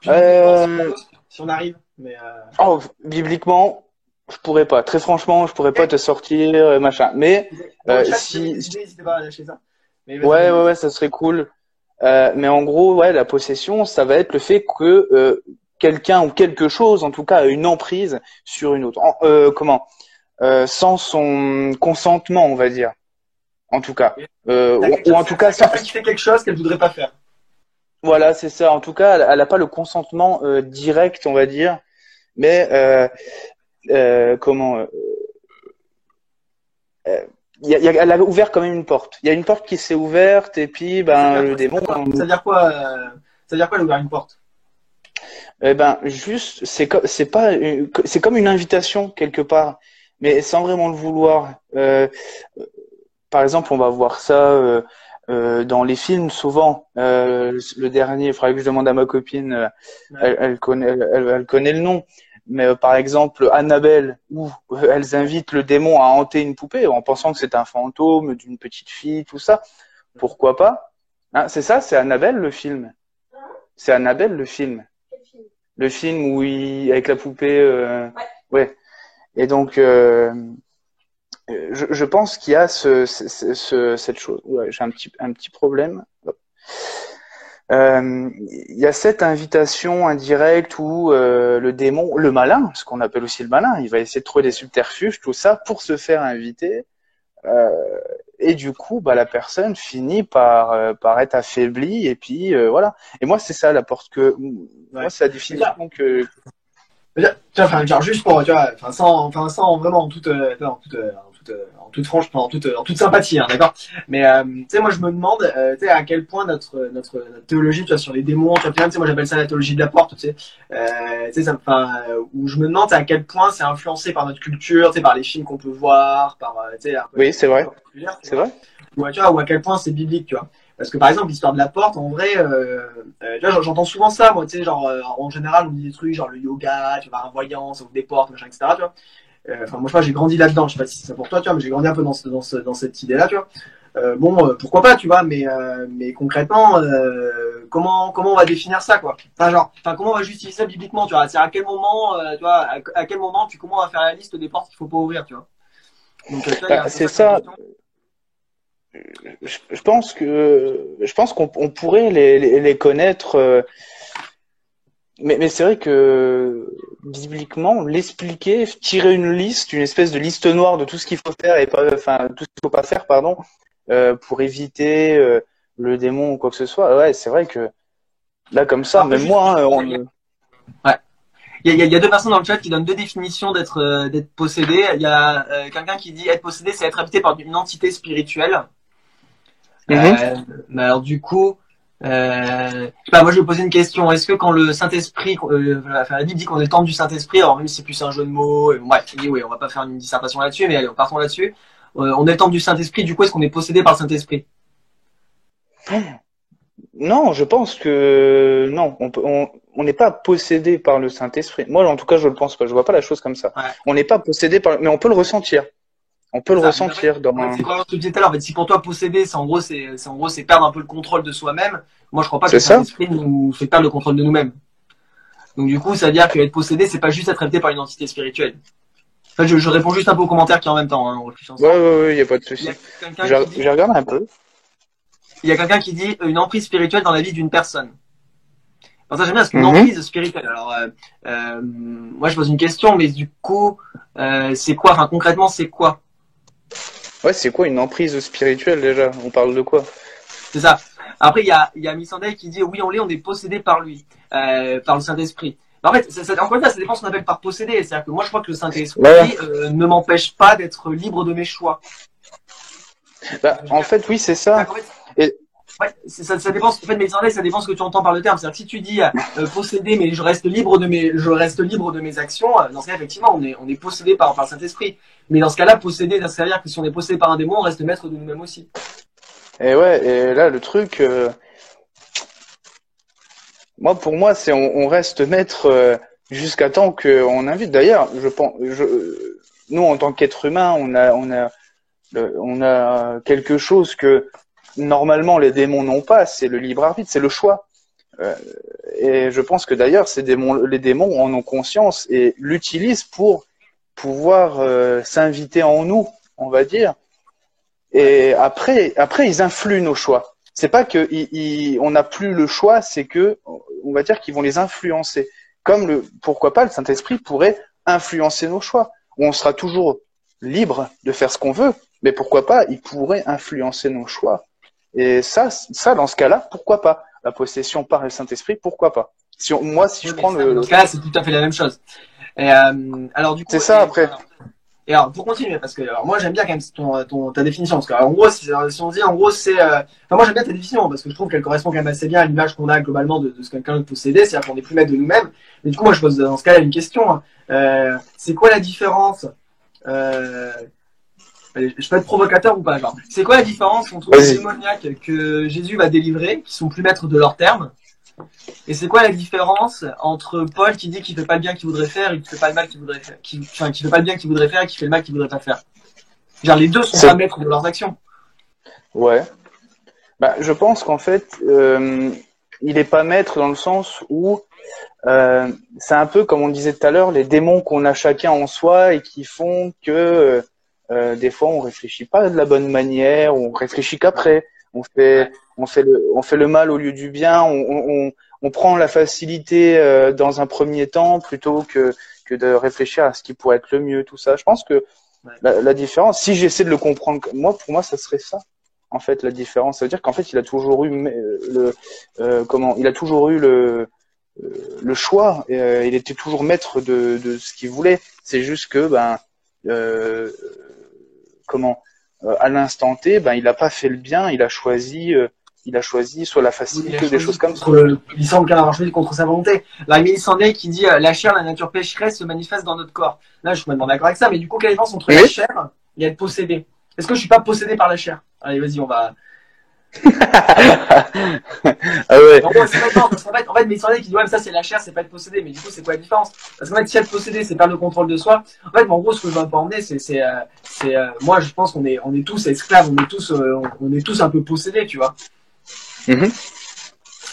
Si on arrive, mais. Oh, bibliquement, je pourrais pas. Très franchement, je pourrais pas te sortir, machin. Mais Dans le chat, si, n'hésitez pas à lâcher ça. Mais ouais, ça serait cool. Mais en gros, ouais, la possession, ça va être le fait que quelqu'un ou quelque chose, en tout cas, a une emprise sur une autre. Sans son consentement, on va dire. En tout cas, ou en tout cas, quelqu'un qui fait quelque chose qu'elle voudrait pas faire. Voilà, c'est ça. En tout cas, elle a pas le consentement direct, on va dire. Mais elle a ouvert quand même une porte. Il y a une porte qui s'est ouverte et puis le démon. Ça veut dire quoi elle a ouvert une porte? Juste, c'est comme une invitation quelque part, mais sans vraiment le vouloir. Par exemple, on va voir ça dans les films souvent. Le dernier, il faudrait que je demande à ma copine. Elle connaît le nom. Mais par exemple, Annabelle, où elles invitent le démon à hanter une poupée en pensant que c'est un fantôme d'une petite fille, tout ça. Pourquoi pas? Hein, c'est ça, c'est Annabelle le film. C'est Annabelle le film. Le film où avec la poupée. Ouais. Et donc, je pense qu'il y a cette chose. Ouais, j'ai un petit problème. Il y a cette invitation indirecte où le démon, le malin, ce qu'on appelle aussi le malin, il va essayer de trouver des subterfuges, tout ça, pour se faire inviter. Et du coup, la personne finit par être affaiblie et puis voilà. Et moi, c'est ça la porte que moi, c'est la définition que. Enfin, genre juste pour, tu vois, sans vraiment en toute franche, en toute sympathie, hein, d'accord. Mais tu sais, moi je me demande, tu sais, à quel point notre théologie, tu vois, sur les démons, tu sais, moi j'appelle ça la théologie de la porte, tu sais, où je me demande à quel point c'est influencé par notre culture, tu sais, par les films qu'on peut voir, par, tu sais, oui, c'est vrai, c'est vrai. Ou tu vois, ou à quel point c'est biblique, tu vois. Parce que par exemple, l'histoire de la porte, en vrai, tu vois, j'entends souvent ça, moi, tu sais, genre, en général, on dit des trucs, genre le yoga, tu vas un voyant, ça ouvre des portes, machin, etc., tu vois. Enfin, moi, je sais pas, j'ai grandi là-dedans, je sais pas si c'est ça pour toi, tu vois, mais j'ai grandi un peu dans cette idée-là, tu vois. Pourquoi pas, tu vois, mais concrètement, comment on va définir ça, quoi. Comment on va justifier ça bibliquement, tu vois. C'est à quel moment, tu vois, à quel moment comment on va faire la liste des portes qu'il faut pas ouvrir, tu vois. Donc, c'est ça. Je pense qu'on pourrait les connaître, mais c'est vrai que bibliquement, l'expliquer, tirer une liste, une espèce de liste noire de tout ce qu'il faut faire et pas, enfin tout ce qu'il faut pas faire, pardon, pour éviter le démon ou quoi que ce soit. Ouais, c'est vrai que là comme ça, même moi, ouais. Il y a deux personnes dans le chat qui donnent deux définitions d'être possédé. Il y a quelqu'un qui dit être possédé, c'est être habité par une entité spirituelle. Mais alors du coup, je sais pas, moi je vais poser une question. Est-ce que quand le Saint-Esprit, la Bible dit qu'on est le temple du Saint-Esprit, alors même si c'est plus un jeu de mots, bref, oui, on va pas faire une dissertation là-dessus, mais allez, partons là-dessus. On est le temple du Saint-Esprit, du coup, est-ce qu'on est possédé par le Saint-Esprit? Non, je pense que non, on n'est pas possédé par le Saint-Esprit. Moi, en tout cas, je le pense pas. Je vois pas la chose comme ça. Ouais. On n'est pas possédé mais on peut le ressentir. On peut le ressentir dans. C'est quoi ce que tu disais tout à l'heure. En fait, si pour toi posséder, c'est perdre un peu le contrôle de soi-même. Moi, je crois pas que le Saint-Esprit nous fait perdre le contrôle de nous-mêmes. Donc du coup, ça veut dire que être possédé, c'est pas juste être habité par une entité spirituelle. En fait, je réponds juste un peu aux commentaires qui en même temps. Hein, ouais, y a pas de souci. J'ai regardé un peu. Il y a quelqu'un qui dit une emprise spirituelle dans la vie d'une personne. Alors ça, j'aime bien, parce qu'une emprise spirituelle. Alors, moi, je pose une question, mais du coup, c'est quoi, enfin, concrètement, c'est quoi? Ouais, c'est quoi une emprise spirituelle déjà? On parle de quoi? C'est ça. Après, il y a Missandei qui dit, oui, on est possédé par lui, par le Saint-Esprit. En fait, encore une fois, ça dépend de ce qu'on appelle par possédé. C'est-à-dire que moi, je crois que le Saint-Esprit Ouais. ne m'empêche pas d'être libre de mes choix. Bah, en fait, oui, c'est ça. En fait, Et ouais, ça dépend. En fait, Missandei, ça dépend ce que tu entends par le terme. C'est-à-dire que si tu dis possédé, mais je reste libre de mes actions, dans ce cas, effectivement, on est possédé par le Saint-Esprit. Mais dans ce cas-là, possédé, ça veut dire que si on est possédé par un démon, on reste maître de nous-mêmes aussi. Et ouais, et là, le truc, moi, pour moi, c'est on reste maître jusqu'à temps qu'on invite. D'ailleurs, je pense, nous, en tant qu'être humain, on a quelque chose que normalement les démons n'ont pas, c'est le libre arbitre, c'est le choix. Euh, et je pense que d'ailleurs, les démons en ont conscience et l'utilisent pour pouvoir s'inviter en nous, on va dire. Et après, ils influent nos choix. C'est pas que on n'a plus le choix, c'est que on va dire qu'ils vont les influencer. Pourquoi pas, le Saint-Esprit pourrait influencer nos choix. On sera toujours libre de faire ce qu'on veut, mais pourquoi pas, il pourrait influencer nos choix. Et ça, dans ce cas-là, pourquoi pas? La possession par le Saint-Esprit, pourquoi pas? Si je prends Dans ce cas-là, c'est tout à fait la même chose. Et, alors du coup, c'est ça après. Et alors, pour continuer, parce que alors, moi j'aime bien quand même ta définition, parce que en gros, si on dit en gros c'est, enfin moi j'aime bien ta définition parce que je trouve qu'elle correspond quand même assez bien à l'image qu'on a globalement de ce que quelqu'un de possédé, c'est-à-dire qu'on n'est plus maître de nous-mêmes. Mais du coup, moi je pose dans ce cas-là une question. C'est quoi la différence je peux être provocateur ou pas, genre. C'est quoi la différence entre les démoniaques que Jésus va délivrer, qui sont plus maîtres de leurs termes, et c'est quoi la différence entre Paul qui dit qu'il fait pas le bien qu'il voudrait faire et qui fait pas le mal qu'il voudrait faire, qui fait pas le bien qu'il voudrait faire et qui fait le mal qu'il voudrait pas faire? Genre les deux sont pas maîtres de leurs actions. Ouais. Bah, je pense qu'en fait, il est pas maître dans le sens où c'est un peu comme on disait tout à l'heure, les démons qu'on a chacun en soi et qui font que des fois on réfléchit pas de la bonne manière, on réfléchit qu'après, on fait le mal au lieu du bien, on prend la facilité dans un premier temps plutôt que de réfléchir à ce qui pourrait être le mieux, tout ça. Je pense que la différence, si j'essaie de le comprendre, pour moi, ça serait ça. En fait, la différence, ça veut dire qu'en fait, il a toujours eu il a toujours eu le choix. Il était toujours maître de ce qu'il voulait. C'est juste que, à l'instant T, il n'a pas fait le bien. Il a choisi soit la facilité ou des choses comme ça. Il semble qu'il a choisi contre sa volonté. Là, il y a Mélissandé qui dit la chair, la nature pécheresse se manifeste dans notre corps. Là, je suis même d'accord avec ça. Mais du coup, quelle est la différence entre la chair et être possédé? Est-ce que je suis pas possédé par la chair? Allez, vas-y, on va. Ah ouais. En gros, c'est pas parce qu'en fait, Mélissandé qui dit ouais, mais ça c'est la chair, c'est pas être possédé. Mais du coup, c'est quoi la différence? Parce qu'en fait, si être possédé, c'est perdre le contrôle de soi. En fait, en gros, ce que je veux un peu emmener, moi, je pense qu'on est tous esclaves, on est tous un peu possédés, tu vois.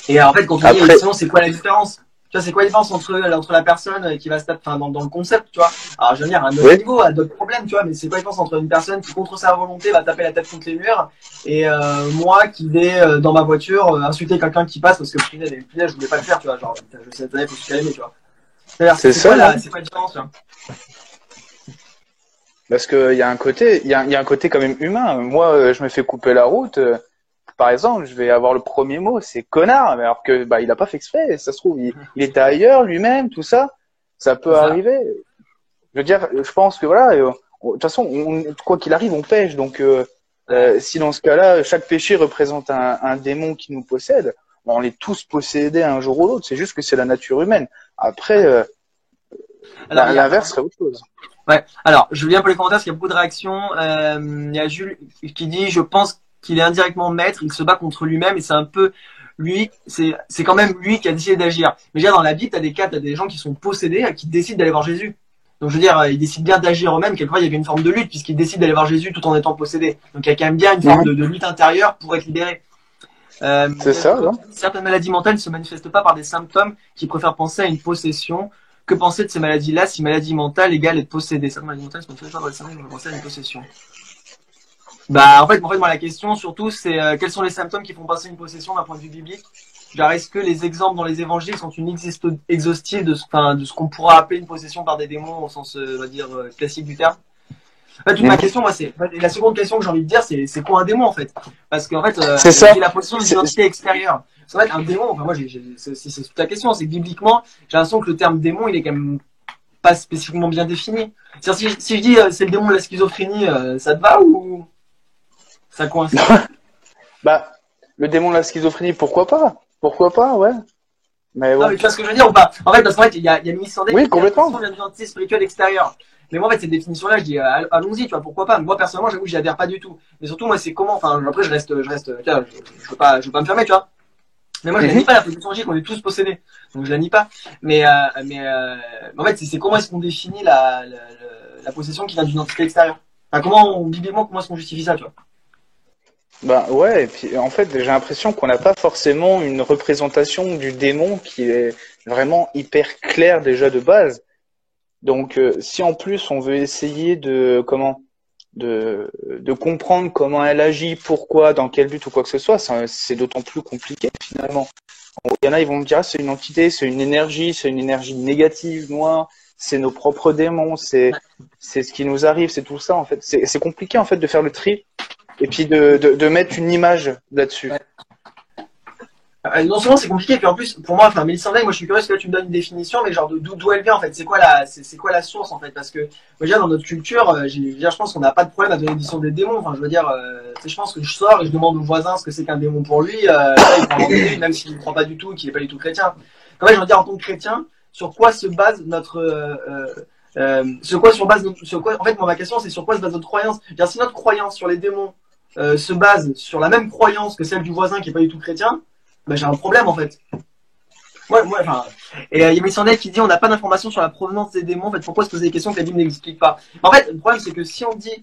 Et en fait, quand on dit sinon, c'est quoi la différence? Tu vois, c'est quoi la différence entre la personne qui va se taper, dans le concept, tu vois? Alors, je veux dire, à un autre niveau, à d'autres problèmes, tu vois, mais c'est quoi la différence entre une personne qui, contre sa volonté, va taper la tête contre les murs et moi qui vais dans ma voiture insulter quelqu'un qui passe parce que punaise, je voulais pas le faire, tu vois, genre, je sais, faut se calmer, tu vois. C'est ça, c'est quoi la différence, là? Parce qu'il y a un côté, il y a un côté quand même humain. Moi, je me fais couper la route. Par exemple, je vais avoir le premier mot, c'est connard, alors que il a pas fait exprès. Ça se trouve, il était ailleurs lui-même, tout ça. Ça peut arriver. Je veux dire, je pense que voilà. De toute façon, quoi qu'il arrive, on pêche. Donc, si dans ce cas-là, chaque péché représente un démon qui nous possède, on est tous possédés un jour ou l'autre. C'est juste que c'est la nature humaine. Après, l'inverse serait autre chose. Ouais. Alors, je viens pour les commentaires parce qu'il y a beaucoup de réactions. Il y a Jules qui dit, je pense qu'il est indirectement maître, il se bat contre lui-même et c'est un peu lui, c'est quand même lui qui a décidé d'agir. Mais déjà dans la Bible, t'as des gens qui sont possédés, qui décident d'aller voir Jésus. Donc je veux dire, ils décident bien d'agir eux-mêmes. Quelquefois, il y avait une forme de lutte puisqu'ils décident d'aller voir Jésus tout en étant possédés. Donc il y a quand même bien une forme de lutte intérieure pour être libéré. C'est ça, non? Certaines maladies mentales ne se manifestent pas par des symptômes qui préfèrent penser à une possession. Que penser de ces maladies-là si maladie mentale égale être possédé? Certaines maladies mentales ne se manifestent pas par des symptômes qui préfèrent penser à une possession. En fait, moi, la question, surtout, c'est quels sont les symptômes qui font passer une possession d'un point de vue biblique? Genre, est-ce que les exemples dans les évangiles sont une liste exhaustive de ce qu'on pourra appeler une possession par des démons au sens, on va dire, classique du terme? En fait, ma question, moi, c'est la seconde question que j'ai envie de dire, c'est quoi un démon en fait? Parce qu'en fait, c'est la possession d'une entité extérieure. En fait, un démon, enfin moi, c'est toute la question, c'est que bibliquement, j'ai l'impression que le terme démon, il est quand même pas spécifiquement bien défini. C'est-à-dire, si je dis c'est le démon de la schizophrénie, ça te va ou ça coince? Bah, le démon de la schizophrénie, pourquoi pas? Pourquoi pas, ouais. Mais Non, bon. mais tu vois ce que je veux dire ou pas? En fait, parce qu'en fait, il y a Miss Sandé Oui, qui dit complètement. la d'une entité spirituelle extérieure. Mais moi, en fait, cette définition-là, je dis, allons-y, tu vois, pourquoi pas? Moi, personnellement, j'avoue, j'y adhère pas du tout. Mais surtout, moi, c'est comment, enfin, après, je reste, tu vois, je veux pas me fermer, tu vois. Mais moi, je la nie pas, la possession logique, on est tous possédés. Donc, je la nie pas. En fait, c'est comment est-ce qu'on définit la possession qui vient d'une entité extérieure? Enfin, bibliquement, comment est-ce qu'on justifie ça, tu vois? Ben ouais, et puis en fait, j'ai l'impression qu'on n'a pas forcément une représentation du démon qui est vraiment hyper claire déjà de base. Donc, si en plus on veut essayer de comprendre comment elle agit, pourquoi, dans quel but ou quoi que ce soit, c'est d'autant plus compliqué finalement. Il y en a, ils vont me dire, ah, c'est une entité, c'est une énergie négative, noire, c'est nos propres démons, c'est ce qui nous arrive, c'est tout ça en fait. C'est compliqué en fait de faire le tri et puis de mettre une image là-dessus. Ouais. Non seulement c'est compliqué, puis en plus, pour moi, enfin, Mélissa Sandé, moi je suis curieux que là tu me donnes une définition, mais genre d'où elle vient en fait, c'est quoi la source en fait, parce que déjà dans notre culture, je pense qu'on n'a pas de problème à donner l'édition des démons, enfin je veux dire, je pense que je sors et je demande au voisin ce que c'est qu'un démon pour lui, là, il prend l'idée, même s'il ne croit pas du tout, qu'il n'est pas du tout chrétien. En fait, je veux dire, en tant que chrétien, sur quoi se base notre, en fait, moi ma question c'est sur quoi se base notre croyance. Dire, si notre croyance sur les démons se base sur la même croyance que celle du voisin qui est pas du tout chrétien, ben, j'ai un problème en fait. Et il y a Messandel qui dit on n'a pas d'informations sur la provenance des démons. En fait, pourquoi se poser des questions que la Bible n'explique pas? En fait, le problème c'est que si on dit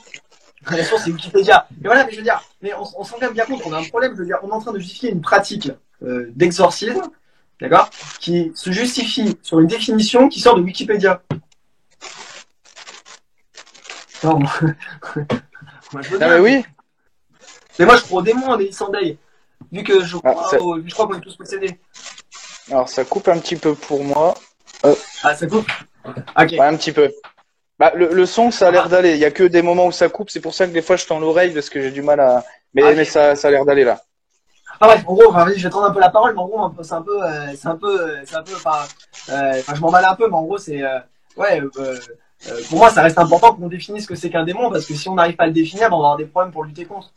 la source c'est Wikipédia, mais voilà, mais je veux dire, mais on s'en rend quand même bien compte qu'on a un problème. Je veux dire, on est en train de justifier une pratique d'exorcisme, d'accord, qui se justifie sur une définition qui sort de Wikipédia. Non, moi, je veux bien, mais oui. Mais moi je crois aux démons, à Mélissandei. Vu que je crois qu'on est tous possédés. Alors ça coupe un petit peu pour moi. Ah, ça coupe? Ok. Ouais, un petit peu. Bah, le son, ça a l'air d'aller. Il y a que des moments où ça coupe. C'est pour ça que des fois je tends l'oreille parce que j'ai du mal à. Mais ça a l'air d'aller là. Ah ouais, en gros, enfin, je vais prendre un peu la parole, mais en gros, enfin, je m'emballe un peu, mais en gros, pour moi, ça reste important qu'on définisse ce que c'est qu'un démon, parce que si on n'arrive pas à le définir, ben, on va avoir des problèmes pour lutter contre.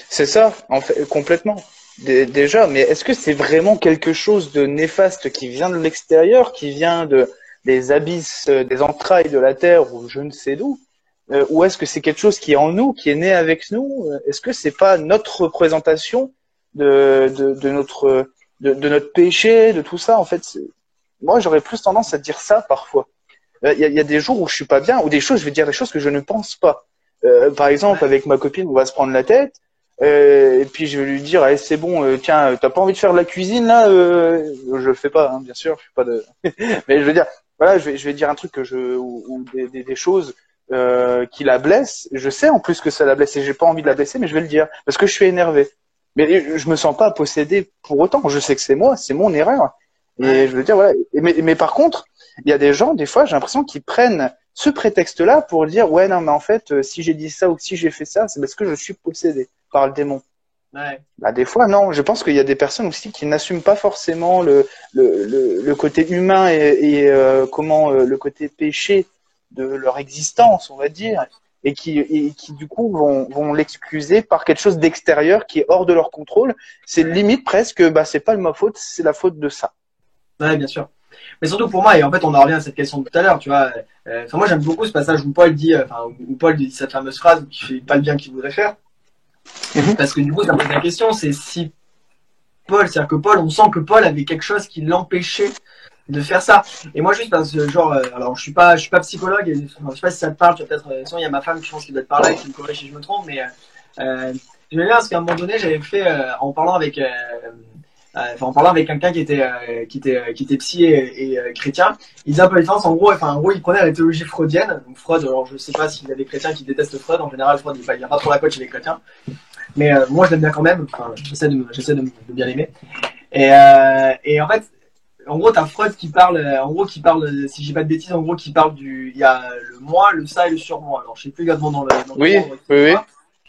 C'est ça, en fait, complètement. Déjà, mais est-ce que c'est vraiment quelque chose de néfaste qui vient de l'extérieur, qui vient des abysses, des entrailles de la terre ou je ne sais d'où, ou est-ce que c'est quelque chose qui est en nous, qui est né avec nous? Est-ce que c'est pas notre représentation de notre péché, de tout ça? En fait, moi, j'aurais plus tendance à dire ça parfois. Il y a des jours où je suis pas bien, ou des choses, je vais dire des choses que je ne pense pas. Par exemple, avec ma copine, on va se prendre la tête. Et puis je vais lui dire, allez, c'est bon, tiens, t'as pas envie de faire de la cuisine là? Je le fais pas, hein, bien sûr, je fais pas de. Mais je veux dire, voilà, je vais dire un truc ou des choses qui la blessent. Je sais en plus que ça la blesse et j'ai pas envie de la blesser, mais je vais le dire parce que je suis énervé. Mais je me sens pas possédé pour autant. Je sais que c'est moi, c'est mon erreur. Et je veux dire, voilà. Mais par contre, il y a des gens, des fois, j'ai l'impression qu'ils prennent ce prétexte-là pour dire, ouais, non, mais en fait, si j'ai dit ça ou si j'ai fait ça, c'est parce que je suis possédé par le démon. Ouais. Bah, des fois, non. Je pense qu'il y a des personnes aussi qui n'assument pas forcément le côté humain et le côté péché de leur existence, on va dire, et qui du coup vont l'excuser par quelque chose d'extérieur qui est hors de leur contrôle. C'est limite presque, bah, c'est pas de ma faute, c'est la faute de ça. Ouais, bien sûr. Mais surtout pour moi, et en fait, on en revient à cette question de tout à l'heure, tu vois. Moi, j'aime beaucoup ce passage où Paul dit cette fameuse phrase qui fait pas le bien qu'il voudrait faire. Parce que du coup, ça me pose la question, c'est si c'est-à-dire que Paul, on sent que Paul avait quelque chose qui l'empêchait de faire ça. Et moi, juste parce que, genre, alors, je suis pas psychologue, et, je sais pas si ça te parle, tu vois, peut-être, sinon, il y a ma femme qui pense qu'il doit te parler, qui me corrige si je me trompe, mais, je me bien parce qu'à un moment donné, j'avais fait, en parlant avec quelqu'un qui était psy et chrétien, il disait un peu la différence. En gros, il prenait la théologie freudienne. Donc Freud, alors je sais pas s'il y a des chrétiens qui détestent Freud. En général, Freud, il a pas trop la cote chez les chrétiens. Mais moi, je l'aime bien quand même. Enfin, j'essaie de bien l'aimer. Et en fait, en gros, t'as Freud qui parle, si j'ai pas de bêtises, en gros, qui parle il y a le moi, le ça et le surmoi. Alors, je sais plus exactement dans Oui, l'ordre, oui, oui.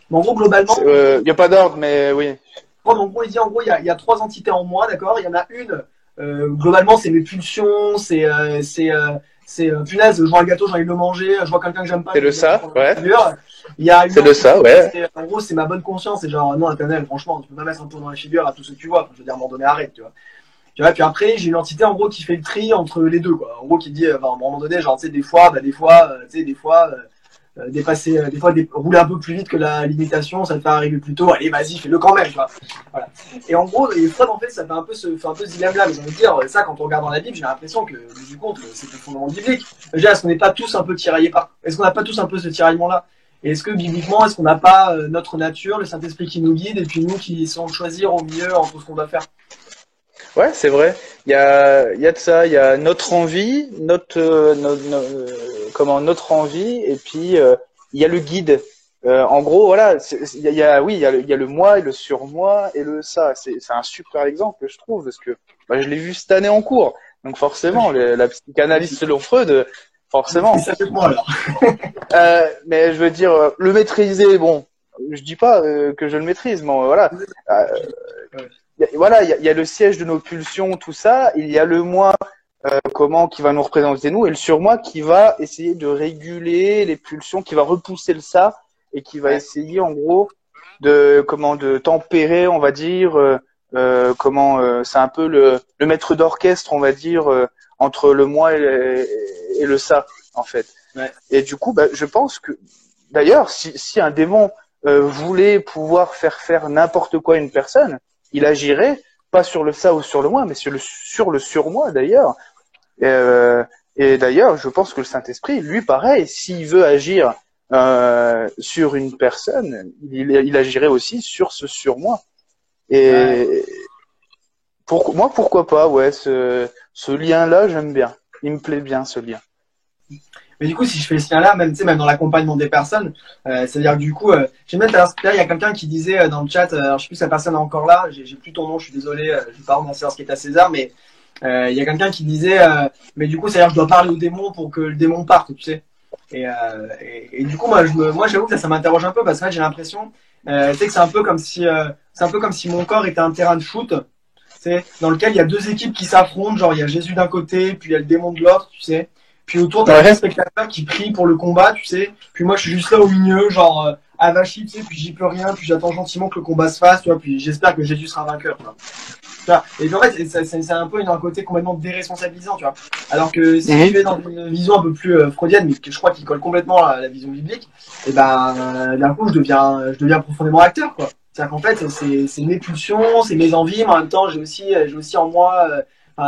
mais en gros, globalement, Il n'y a pas d'ordre, mais oui. en gros, il dit, en gros, il y a trois entités en moi, d'accord? Il y en a une, globalement, c'est mes pulsions, punaise, je vois un gâteau, j'ai envie de le manger, je vois quelqu'un que j'aime pas, C'est je le vais le ça, prendre dans la ouais. figure. Il y a une C'est le autre ça, entité, ouais. en gros, c'est ma bonne conscience, c'est genre, non, Nathanaël, franchement, tu peux pas mettre un peu dans la figure à tout ce que tu vois. Enfin, je veux dire, à un moment donné, arrête, tu vois. Tu vois, puis après, j'ai une entité, en gros, qui fait le tri entre les deux, quoi. En gros, qui dit, à un moment donné, genre, tu sais, des fois, dépasser, rouler un peu plus vite que la limitation, ça te fait arriver plus tôt. Allez, vas-y, fais-le quand même, tu vois. Voilà. Et en gros, et Freud, en fait, ça fait un peu ce dilemme-là. Mais j'ai envie de dire, ça, quand on regarde dans la Bible, j'ai l'impression que, du coup, c'est le fondement biblique. Déjà, est-ce qu'on n'est pas tous un peu tiraillés est-ce qu'on n'a pas tous un peu ce tiraillement-là? Et est-ce que, bibliquement, est-ce qu'on n'a pas notre nature, le Saint-Esprit qui nous guide, et puis nous qui sommes choisir au mieux entre ce qu'on doit faire? Ouais, c'est vrai. Il y a de ça. Il y a notre envie, notre envie, et puis il y a le guide. En gros, voilà, oui, il y a le moi et le surmoi et le ça. C'est un super exemple, je trouve, parce que bah, je l'ai vu cette année en cours. Donc forcément, la psychanalyse selon Freud, forcément. Ça fait moi, alors. Mais je veux dire, le maîtriser, bon, je dis pas que je le maîtrise, mais voilà. Voilà, il y a le siège de nos pulsions, tout ça. Il y a le moi, qui va nous représenter nous, et le surmoi qui va essayer de réguler les pulsions, qui va repousser le ça et qui va essayer en gros de tempérer, on va dire, c'est un peu le maître d'orchestre, on va dire, entre le moi et le ça, en fait. Ouais. Et du coup, bah, je pense que d'ailleurs, si un démon voulait pouvoir faire n'importe quoi à une personne, il agirait pas sur le ça ou sur le moi, mais sur le surmoi d'ailleurs. Et d'ailleurs, je pense que le Saint-Esprit, lui, pareil, s'il veut agir sur une personne, il agirait aussi sur ce surmoi. Et moi, pourquoi pas, ouais, ce lien-là, j'aime bien. Il me plaît bien, ce lien. Mais du coup, si je fais ce lien-là, même, tu sais, même dans l'accompagnement des personnes, c'est-à-dire que du coup, j'aime bien, il y a quelqu'un qui disait dans le chat, alors je sais plus si la personne est encore là, j'ai plus ton nom, je suis désolé, je vais pas remercier ce qui est à César, mais il y a quelqu'un qui disait, mais du coup, c'est-à-dire que je dois parler au démon pour que le démon parte, tu sais. Et du coup, moi, j'avoue que ça m'interroge un peu parce que j'ai l'impression, tu sais, que c'est un peu comme si mon corps était un terrain de foot, tu sais, dans lequel il y a deux équipes qui s'affrontent, genre il y a Jésus d'un côté, puis il y a le démon de l'autre, tu sais. Puis autour, t'as des spectateurs qui prient pour le combat, tu sais. Puis moi, je suis juste là au milieu, genre avachi, tu sais. Puis j'y peux rien. Puis j'attends gentiment que le combat se fasse, tu vois. Puis j'espère que Jésus sera vainqueur, tu vois. Et puis en fait, c'est un peu un côté complètement déresponsabilisant, tu vois. Alors que si tu es dans une vision un peu plus freudienne, mais que je crois qu'il colle complètement à la vision biblique, et ben d'un coup, je deviens profondément acteur, quoi. C'est-à-dire qu'en fait, c'est mes pulsions, c'est mes envies, mais en même temps, j'ai aussi en moi.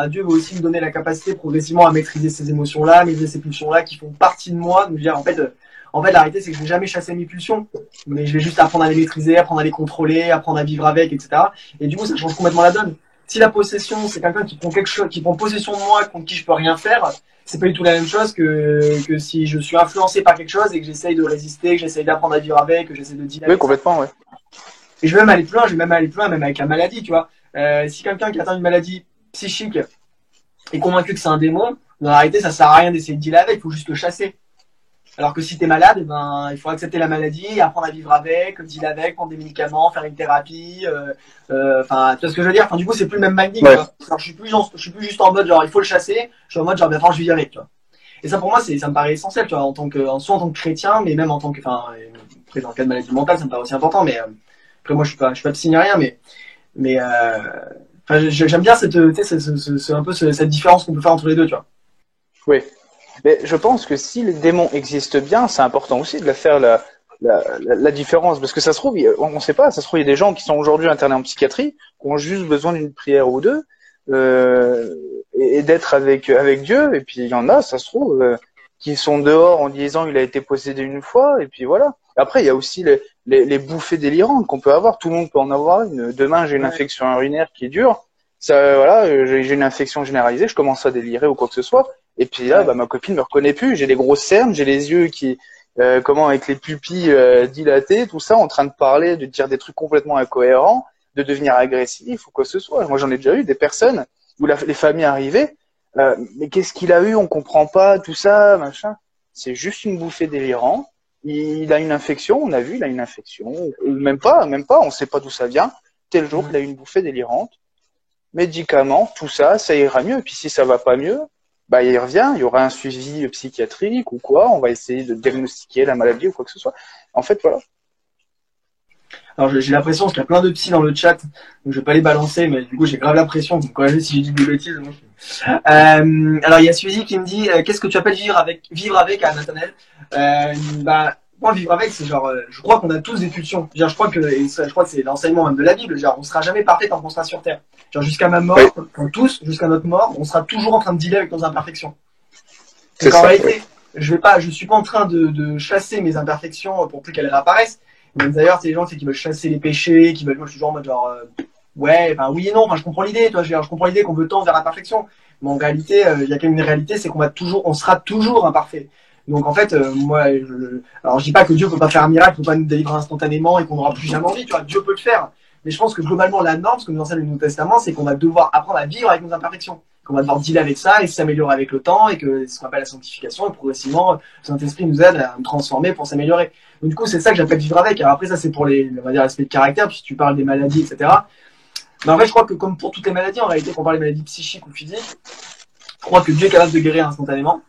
Dieu veut aussi me donner la capacité progressivement à maîtriser ces émotions-là, maîtriser ces pulsions-là qui font partie de moi. Donc, dire, en fait, la réalité, c'est que je vais jamais chasser mes pulsions, mais je vais juste apprendre à les maîtriser, apprendre à les contrôler, apprendre à vivre avec, etc. Et du coup, ça change complètement la donne. Si la possession, c'est quelqu'un qui prend quelque chose, qui prend possession de moi, contre qui je peux rien faire, c'est pas du tout la même chose que si je suis influencé par quelque chose et que j'essaye de résister, que j'essaye d'apprendre à vivre avec, que j'essaie de dealer avec. Oui, complètement, ouais. Et je vais même aller plus loin, même avec la maladie, tu vois. Si quelqu'un qui atteint une maladie psychique est convaincu que c'est un démon, dans la réalité, ça sert à rien d'essayer de dealer avec, il faut juste le chasser. Alors que si t'es malade, il faut accepter la maladie, apprendre à vivre avec, dealer avec, prendre des médicaments, faire une thérapie, tu vois ce que je veux dire? Enfin, du coup, c'est plus le même minding, ouais. Je suis plus juste en mode, genre, il faut le chasser, je suis en mode, genre, bien, je vis avec, tu vois. Et ça, pour moi, ça me paraît essentiel, tu vois, soit en tant que chrétien, mais même en tant que, après, dans le cas de maladie mentale, ça me paraît aussi important, mais, après, moi, je suis pas psy ni rien, mais j'aime bien cette différence qu'on peut faire entre les deux, tu vois. Oui. Mais je pense que si les démons existent bien, c'est important aussi de faire la différence. Parce que ça se trouve, on ne sait pas, ça se trouve, il y a des gens qui sont aujourd'hui internés en psychiatrie, qui ont juste besoin d'une prière ou deux, et d'être avec Dieu. Et puis il y en a, ça se trouve, qui sont dehors en disant il a été possédé une fois, et puis voilà. Après, il y a aussi les bouffées délirantes qu'on peut avoir. Tout le monde peut en avoir une. Demain, j'ai une infection urinaire qui est dure. Ça, voilà, j'ai une infection généralisée, je commence à délirer ou quoi que ce soit. Et puis là, ma copine me reconnaît plus. J'ai les grosses cernes, j'ai les yeux qui, avec les pupilles dilatées, tout ça, en train de parler, de dire des trucs complètement incohérents, de devenir agressif ou quoi que ce soit. Moi, j'en ai déjà eu des personnes où les familles arrivaient, mais qu'est-ce qu'il a eu? On comprend pas, tout ça, machin. C'est juste une bouffée délirante. Il a une infection, on a vu, il a une infection, ou même pas, on sait pas d'où ça vient. Tel jour, il a eu une bouffée délirante. Médicaments, tout ça, ça ira mieux. Et puis si ça va pas mieux, bah il revient, il y aura un suivi psychiatrique ou quoi, on va essayer de diagnostiquer la maladie ou quoi que ce soit. En fait, voilà. Alors j'ai l'impression qu'il y a plein de psys dans le chat, donc je vais pas les balancer, mais du coup j'ai grave l'impression, vous me corrigez si j'ai dit des bêtises. Alors il y a Suzy qui me dit qu'est-ce que tu appelles vivre avec à Nathanaël? Bah moi vivre avec c'est genre je crois qu'on a tous des pulsions. Je crois que c'est l'enseignement même de la Bible, genre on sera jamais parfait tant qu'on sera sur terre. Genre jusqu'à ma mort, Oui. enfin, tous jusqu'à notre mort, on sera toujours en train de dealer avec nos imperfections. C'est En ça, réalité, oui. je suis pas en train de chasser mes imperfections pour plus qu'elles réapparaissent. Même d'ailleurs, c'est les gens qui veulent chasser les péchés, qui veulent, moi je suis toujours en mode genre, ouais, enfin oui et non, enfin je comprends l'idée, toi, je comprends l'idée qu'on veut tendre vers la perfection. Mais en réalité, il y a quand même une réalité, c'est on sera toujours imparfait. Donc en fait, alors je dis pas que Dieu peut pas faire un miracle, peut pas nous délivrer instantanément et qu'on n'aura plus jamais envie, tu vois, Dieu peut le faire. Mais je pense que globalement, la norme, ce que nous enseigne le Nouveau Testament, c'est qu'on va devoir apprendre à vivre avec nos imperfections. Qu'on va devoir dealer avec ça et s'améliorer avec le temps et que ce qu'on appelle la sanctification et progressivement, le Saint-Esprit nous aide à nous transformer pour s'améliorer. Donc du coup, c'est ça que j'appelle vivre avec. Alors après, ça c'est pour on va dire, l'aspect de caractère, puisque tu parles des maladies, etc. Mais en fait, je crois que comme pour toutes les maladies, en réalité, qu'on parle des maladies psychiques ou physiques, je crois que Dieu est capable de guérir instantanément.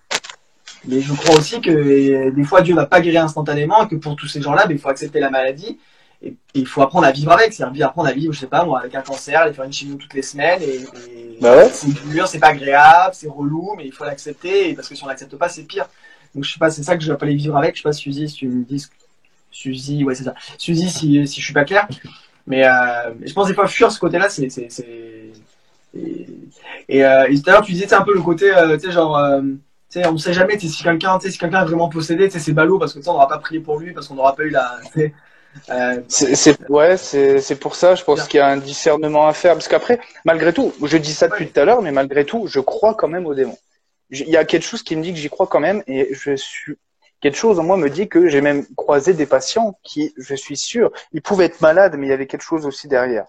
Mais je crois aussi que des fois, Dieu va pas guérir instantanément et que pour tous ces gens-là, il faut accepter la maladie. Et il faut apprendre à vivre avec, c'est-à-dire apprendre à vivre, je sais pas, moi, avec un cancer, aller faire une chimio toutes les semaines, Bah ouais. c'est dur, c'est pas agréable, c'est relou, mais il faut l'accepter, parce que si on l'accepte pas, c'est pire. Donc je sais pas, c'est ça que je vais appeler vivre avec, je sais pas, Suzy, si tu me dis, Suzy, ouais, c'est ça. Suzy, si je suis pas clair. Mais je pense des fois fuir ce côté-là, et tout à l'heure tu disais un peu le côté, tu sais, genre, tu sais, on sait jamais, si quelqu'un est vraiment possédé, tu sais, c'est ballot parce que on n'aura pas prié pour lui, parce qu'on n'aura pas eu la, C'est pour ça, je pense qu'il y a un discernement à faire. Parce qu'après, malgré tout, je dis ça depuis tout à l'heure, mais malgré tout, je crois quand même aux démons. Il y a quelque chose qui me dit que j'y crois quand même, et quelque chose en moi me dit que j'ai même croisé des patients qui, je suis sûr, ils pouvaient être malades, mais il y avait quelque chose aussi derrière.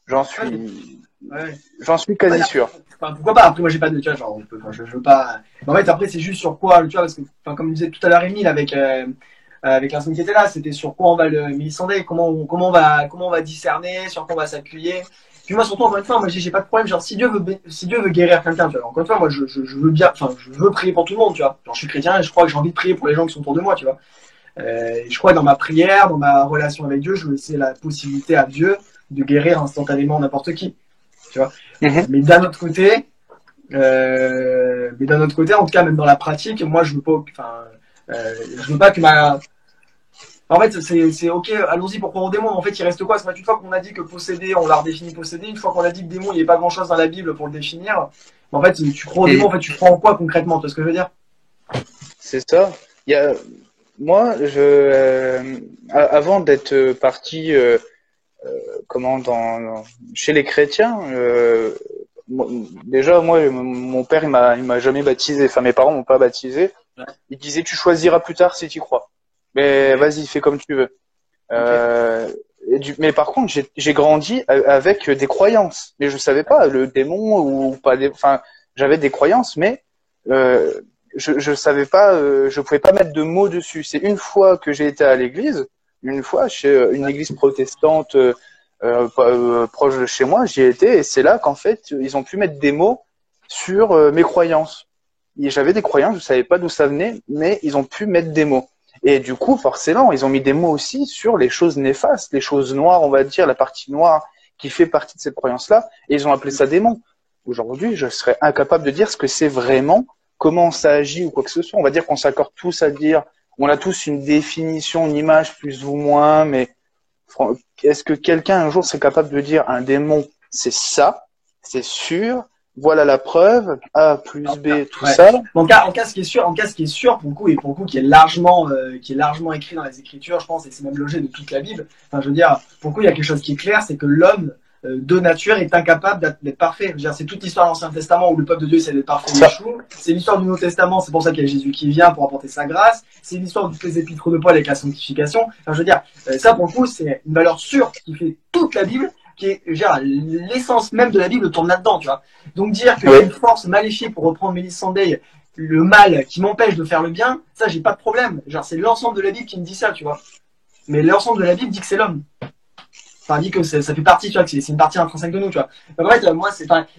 J'en suis quasi sûr. Enfin, pourquoi pas? Après, moi, j'ai pas de, tu vois, genre, je veux pas. En fait, après, c'est juste sur quoi, tu vois, parce que, enfin, comme disait tout à l'heure Émile avec la personne qui était là, c'était sur quoi on va mais il sondait, comment on va discerner, sur quoi on va s'appuyer. Puis moi, surtout, encore une fois, moi, j'ai pas de problème, genre, si Dieu veut guérir quelqu'un, tu vois, encore une fois, moi, je veux bien, enfin, je veux prier pour tout le monde, tu vois. Genre, je suis chrétien et je crois que j'ai envie de prier pour les gens qui sont autour de moi, tu vois. Je crois que dans ma prière, dans ma relation avec Dieu, je veux laisser la possibilité à Dieu de guérir instantanément n'importe qui, tu vois. Mais d'un autre côté, en tout cas, même dans la pratique, moi, je veux pas que ma. En fait, c'est ok, allons-y pour croire aux démons. En fait, il reste quoi? C'est une fois qu'on a dit que posséder, on l'a redéfini posséder. Une fois qu'on a dit que démon, il n'y a pas grand-chose dans la Bible pour le définir. En fait, tu crois aux démons. En fait, tu crois en quoi concrètement? Tu vois ce que je veux dire? C'est ça. Moi, avant d'être parti, chez les chrétiens, déjà moi mon père il m'a jamais baptisé, enfin mes parents m'ont pas baptisé. Il disait tu choisiras plus tard si tu crois, mais vas-y fais comme tu veux. Mais par contre j'ai grandi avec des croyances, mais je savais pas le démon ou pas enfin j'avais des croyances, mais je savais pas, je pouvais pas mettre de mots dessus. C'est une fois que j'ai été à l'église, une fois chez une église protestante proche de chez moi, j'y ai été, et c'est là qu'en fait ils ont pu mettre des mots sur mes croyances. Et j'avais des croyances, je savais pas d'où ça venait, mais ils ont pu mettre des mots. Et du coup, forcément, ils ont mis des mots aussi sur les choses néfastes, les choses noires, on va dire, la partie noire qui fait partie de cette croyance-là, et ils ont appelé ça démon. Aujourd'hui, je serais incapable de dire ce que c'est vraiment, comment ça agit ou quoi que ce soit. On va dire qu'on s'accorde tous à dire, on a tous une définition, une image plus ou moins, mais est-ce que quelqu'un un jour serait capable de dire un démon, c'est ça, c'est sûr, voilà la preuve, A plus B, tout ça. En cas, ce qui est sûr, pour le coup, qui est largement écrit dans les Écritures, je pense, et c'est même logé de toute la Bible. Enfin, je veux dire, pour le coup, il y a quelque chose qui est clair, c'est que l'homme de nature est incapable d'être parfait. Je veux dire, c'est toute l'histoire de l'Ancien Testament où le peuple de Dieu essaie d'être parfait, il échoue. C'est l'histoire du Nouveau Testament, c'est pour ça qu'il y a Jésus qui vient pour apporter sa grâce. C'est l'histoire de toutes les épîtres de Paul avec la sanctification. Enfin, je veux dire, ça pour le coup, c'est une valeur sûre qui fait toute la Bible. qui est, l'essence même de la Bible tourne là-dedans, tu vois. Donc dire que Oui. une force maléfique, pour reprendre Mélis Sunday, le mal qui m'empêche de faire le bien, ça j'ai pas de problème. Genre c'est l'ensemble de la Bible qui me dit ça, tu vois. Mais l'ensemble de la Bible dit que c'est l'homme. Enfin, dit que ça fait partie, tu vois, que c'est une partie intrinsèque de nous, tu vois. Donc, en fait, moi,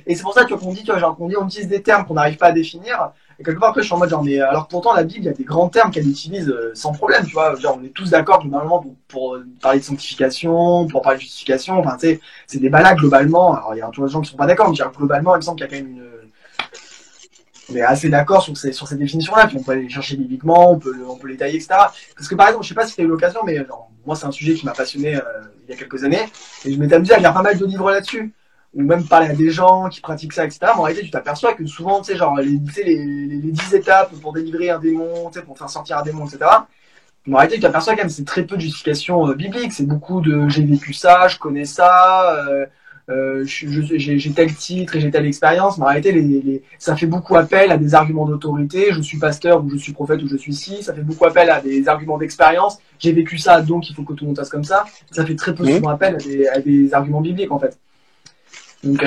et c'est pour ça, tu vois, qu'on dit, tu vois, genre, on utilise des termes qu'on n'arrive pas à définir. Et quelque part, après, je suis en mode, genre, mais, alors, pourtant, la Bible, il y a des grands termes qu'elle utilise sans problème, tu vois. Genre, on est tous d'accord, globalement, pour parler de sanctification, pour parler de justification. Enfin, tu sais, c'est des balades, globalement. Alors, il y a un tour de gens qui sont pas d'accord, mais genre, globalement, il me semble qu'il y a quand même on est assez d'accord sur ces définitions-là, puis on peut aller les chercher bibliquement, on peut les tailler, etc. Parce que par exemple, je sais pas si tu as eu l'occasion, mais genre, moi c'est un sujet qui m'a passionné il y a quelques années, et je m'étais amusé à lire pas mal de livres là-dessus, ou même parler à des gens qui pratiquent ça, etc. Mais en réalité, tu t'aperçois que souvent, tu sais, genre, les 10 étapes pour délivrer un démon, tu sais, pour faire sortir un démon, etc. Mais en réalité, tu t'aperçois quand même, c'est très peu de justification biblique, c'est beaucoup de j'ai vécu ça, je connais ça, j'ai tel titre et j'ai telle expérience, mais en réalité, ça fait beaucoup appel à des arguments d'autorité. Je suis pasteur ou je suis prophète ou je suis ci. Ça fait beaucoup appel à des arguments d'expérience. J'ai vécu ça, donc il faut que tout le monde fasse comme ça. Ça fait très peu souvent appel à des arguments bibliques, en fait. Donc,